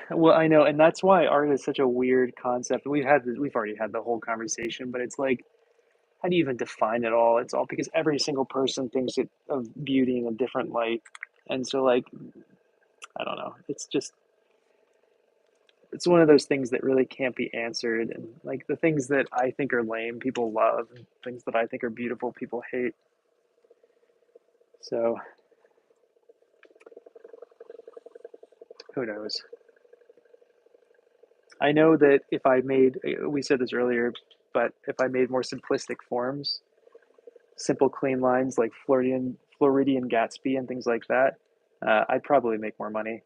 Well, I know, and that's why art is such a weird concept. We've already had the whole conversation, but it's like, how do you even define it all? It's all because every single person thinks of beauty in a different light, and so like, I don't know. It's one of those things that really can't be answered, and like the things that I think are lame, people love, and things that I think are beautiful, people hate. So who knows? I know that if I made, we said this earlier, but if I made more simplistic forms, simple clean lines like Floridian Gatsby and things like that, I'd probably make more money.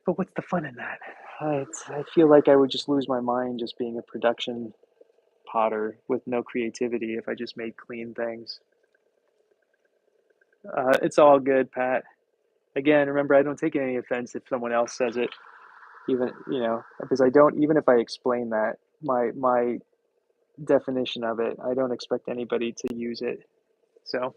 But what's the fun in that? I feel like I would just lose my mind just being a production potter with no creativity if I just made clean things. It's all good, Pat. Again, remember, I don't take any offense if someone else says it, even because I don't. Even if I explain that, my definition of it, I don't expect anybody to use it. So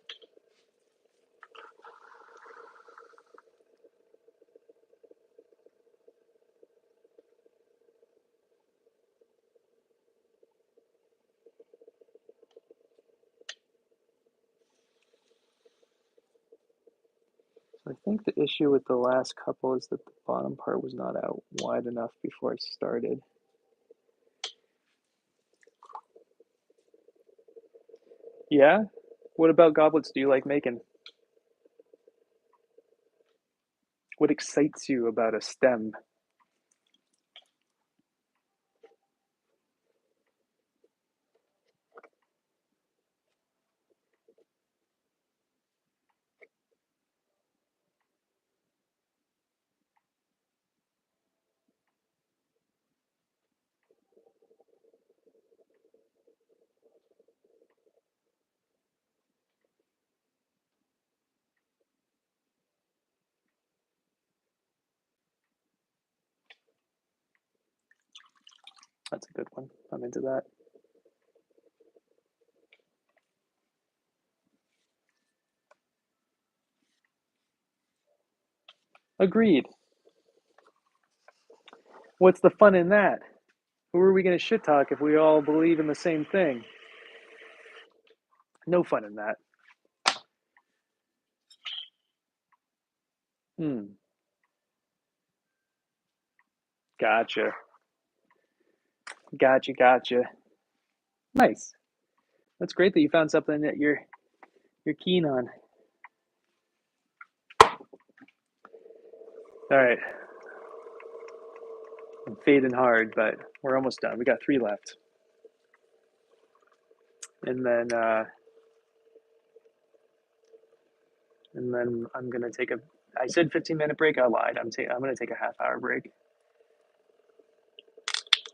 I think the issue with the last couple is that the bottom part was not out wide enough before I started. Yeah? What about goblets do you like making? What excites you about a stem? That's a good one. I'm into that. Agreed. What's the fun in that? Who are we going to shit talk if we all believe in the same thing? No fun in that. Hmm. Gotcha. Gotcha. Nice. That's great that you found something that you're keen on. All right. I'm fading hard, but we're almost done. We got 3 left. And then I'm gonna take a. I said 15-minute break. I lied. I'm gonna take a half-hour break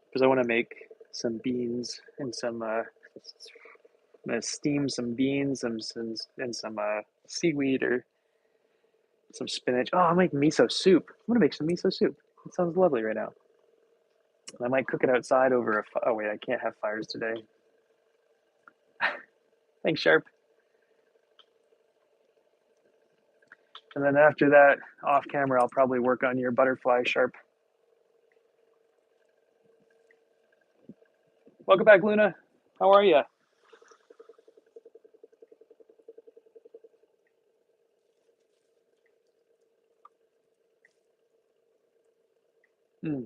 because I want to make some beans and some. I'm gonna steam some beans and some seaweed or some spinach. Oh, I'll make miso soup. I'm gonna make some miso soup. It sounds lovely right now. And I might cook it outside over a. Oh wait, I can't have fires today. Thanks, Sharp. And then after that, off camera, I'll probably work on your butterfly, Sharp. Welcome back, Luna. How are you? Hmm.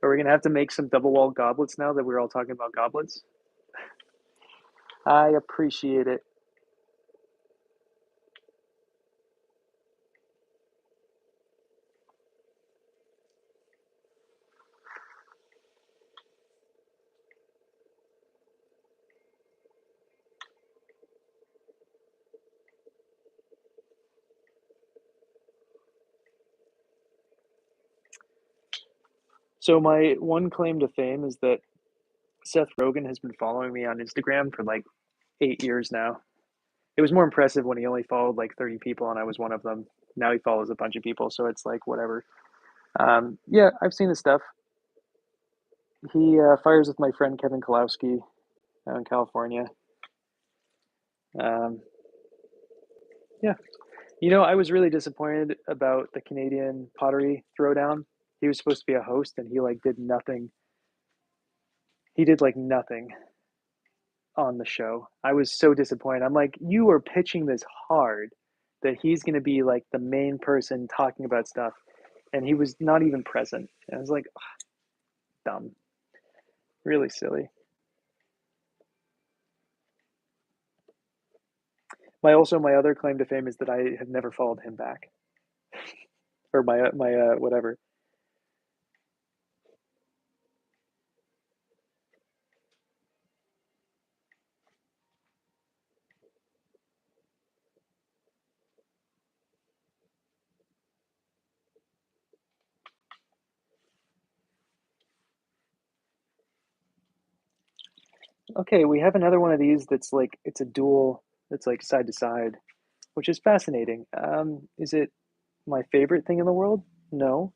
Are we gonna have to make some double wall goblets now that we're all talking about goblets? I appreciate it. So my one claim to fame is that Seth Rogen has been following me on Instagram for like 8 years now. It was more impressive when he only followed like 30 people and I was one of them. Now he follows a bunch of people, so it's like whatever. Yeah, I've seen his stuff. He fires with my friend Kevin Kalowski out in California. Um, yeah, I was really disappointed about the Canadian pottery throwdown. He was supposed to be a host, and he like did nothing. He did like nothing on the show. I was so disappointed. I'm like, you are pitching this hard that he's going to be like the main person talking about stuff, and he was not even present. And I was like, ugh, dumb, really silly. My other claim to fame is that I have never followed him back, or my whatever. Okay, we have another one of these that's like it's a dual that's like side to side, which is fascinating. Is it my favorite thing in the world? No,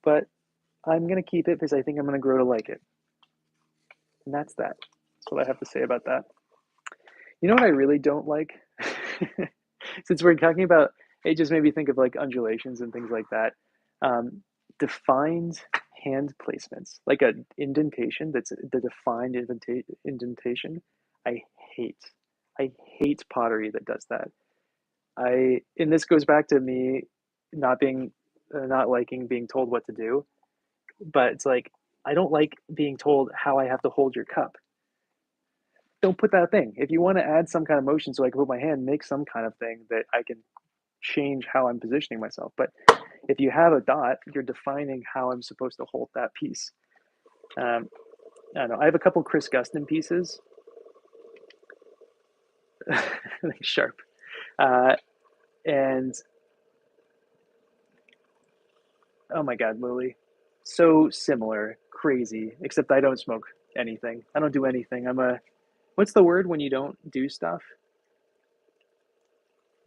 but I'm gonna keep it because I think I'm gonna grow to like it, and that's that. That's what I have to say about that. You know what I really don't like? Since we're talking about, it just made me think of like undulations and things like that. Um, Defined hand placements, like a indentation that's the defined indentation. I hate. I hate pottery that does that. And this goes back to me not liking being told what to do, but it's like, I don't like being told how I have to hold your cup. Don't put that thing. If you want to add some kind of motion so I can put my hand, make some kind of thing that I can change how I'm positioning myself. But if you have a dot, you're defining how I'm supposed to hold that piece. Um, I don't know. I have a couple Chris Gustin pieces, sharp, uh, and oh my God, Lily, so similar, crazy. Except I don't smoke anything. I don't do anything. What's the word when you don't do stuff?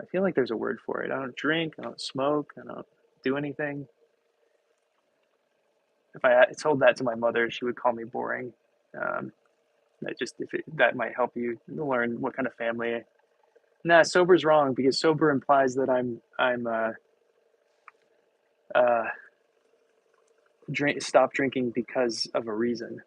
I feel like there's a word for it. I don't drink. I don't smoke. I don't do anything. If I told that to my mother, she would call me boring. That just if it, that might help you learn what kind of family. Nah, sober's wrong because sober implies that uh, stop drinking because of a reason.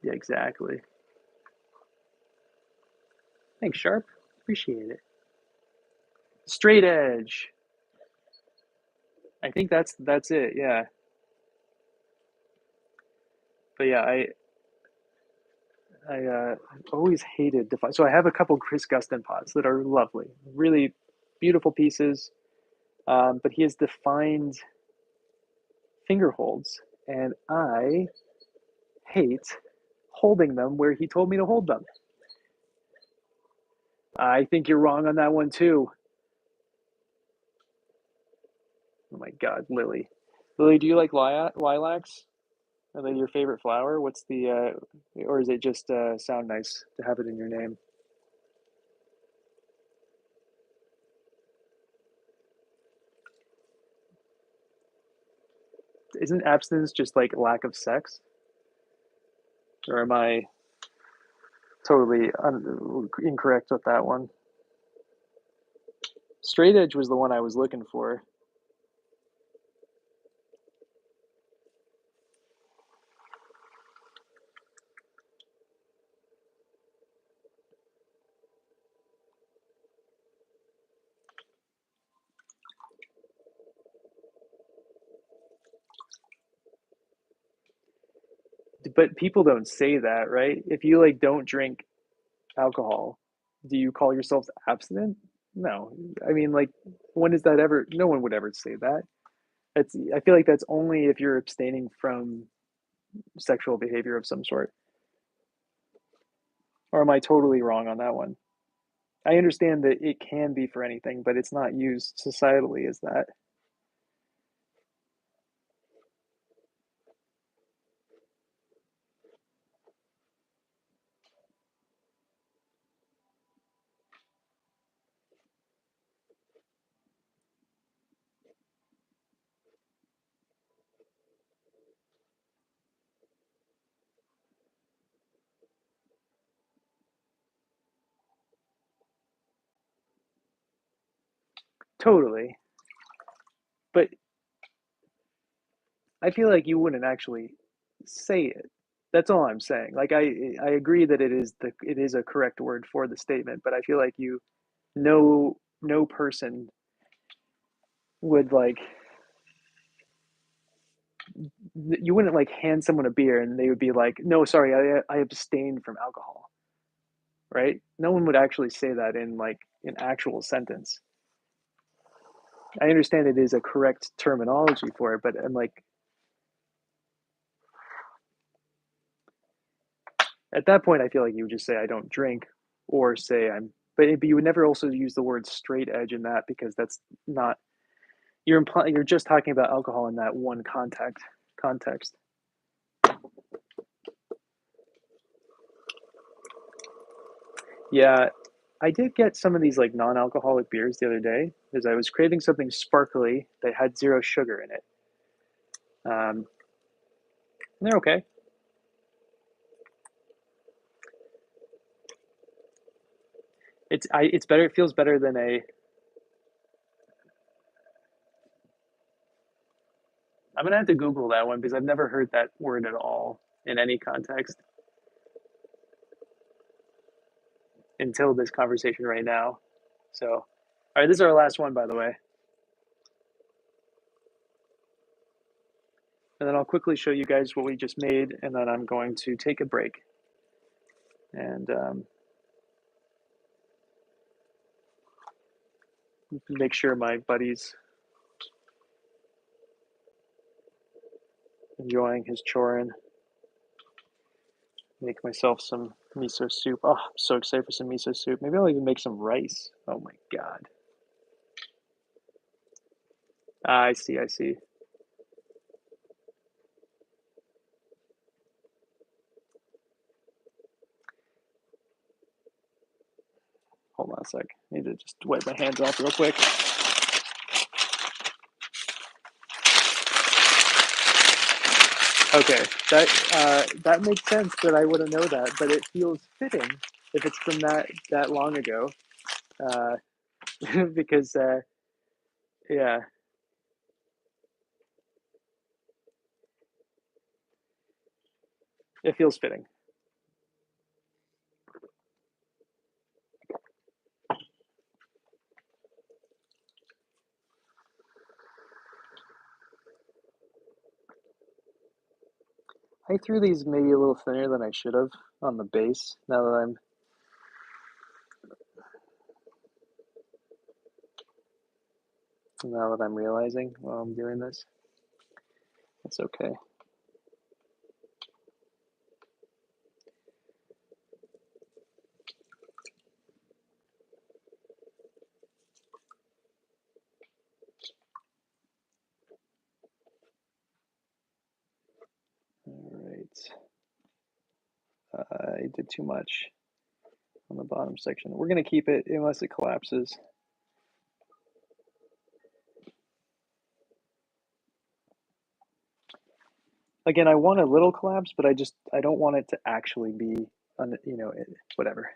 Yeah, exactly. Thanks, Sharp. Appreciate it. Straight edge. I think that's it. Yeah, but yeah, I always hated Defi. So I have a couple Chris Gustin pots that are lovely, really beautiful pieces. But he has defined finger holds, and I hate holding them where he told me to hold them. I think you're wrong on that one too. Oh my God, Lily. Lily, do you like lilacs? Are they your favorite flower? What's or is it just sound nice to have it in your name? Isn't abstinence just like lack of sex? Or am I totally incorrect with that one? Straight edge was the one I was looking for. But people don't say that, right? If you like don't drink alcohol, do you call yourself abstinent? No. I mean, like, when is that ever? No one would ever say that. I feel like that's only if you're abstaining from sexual behavior of some sort. Or am I totally wrong on that one? I understand that it can be for anything, but it's not used societally as that. Totally. But I feel like you wouldn't actually say it. That's all I'm saying. Like I agree that it is a correct word for the statement, but I feel like no person would like you wouldn't like hand someone a beer and they would be like, "No, sorry, I abstained from alcohol." Right? No one would actually say that in like an actual sentence. I understand it is a correct terminology for it, but I'm like at that point I feel like you would just say I don't drink or say but you would never also use the word straight edge in that because that's not you're just talking about alcohol in that one context. Yeah, I did get some of these like non-alcoholic beers the other day because I was craving something sparkly that had zero sugar in it. And they're okay. It's better. It feels better than a. I'm gonna have to Google that one because I've never heard that word at all in any context until this conversation right now. So, all right, this is our last one, by the way, and then I'll quickly show you guys what we just made, and then I'm going to take a break and make sure my buddy's enjoying his chorin. Make myself some miso soup. Oh, I'm so excited for some miso soup. Maybe I'll even make some rice. Oh my god. I see, I see. Hold on a sec. I need to just wipe my hands off real quick. Okay, that makes sense that I wouldn't know that, but it feels fitting if it's from that long ago, uh, because yeah, it feels fitting. I threw these maybe a little thinner than I should have on the base. Now that I'm realizing while I'm doing this, it's okay. All right. I did too much on the bottom section. We're going to keep it unless it collapses. Again, I want a little collapse, but I don't want it to actually be, whatever.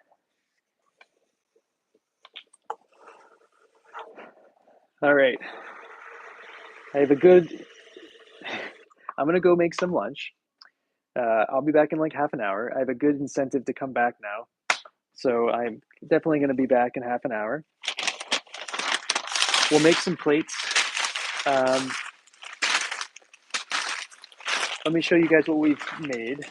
All right. I have a good. I'm going to go make some lunch. I'll be back in like half an hour. I have a good incentive to come back now. So I'm definitely going to be back in half an hour. We'll make some plates. Um, let me show you guys what we've made.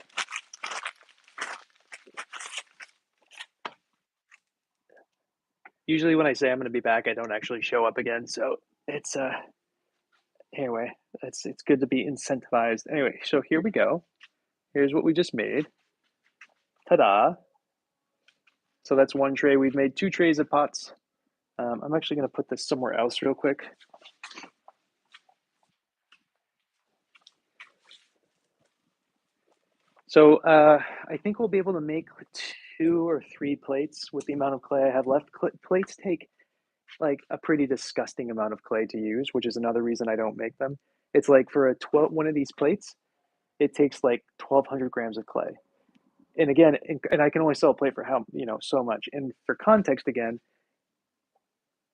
Usually when I say I'm going to be back, I don't actually show up again. So it's anyway, it's good to be incentivized. Anyway, so here we go. Here's what we just made. Ta-da! So that's one tray. We've made 2 trays of pots. I'm actually going to put this somewhere else real quick. So I think we'll be able to make 2 or 3 plates with the amount of clay I have left. Plates take like a pretty disgusting amount of clay to use, which is another reason I don't make them. It's like for one of these plates, it takes like 1,200 grams of clay. And again, and I can only sell a plate for how, so much. And for context, again,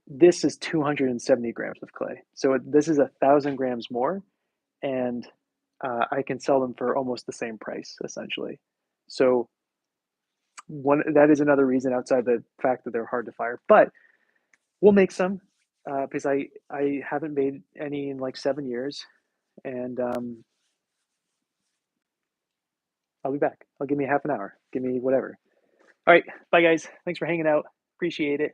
this is 270 grams of clay. So this is 1,000 grams more, and I can sell them for almost the same price, essentially. So that is another reason outside the fact that they're hard to fire. But we'll make some because I haven't made any in like 7 years, and I'll be back. I'll give me half an hour. Give me whatever. All right, bye guys. Thanks for hanging out. Appreciate it.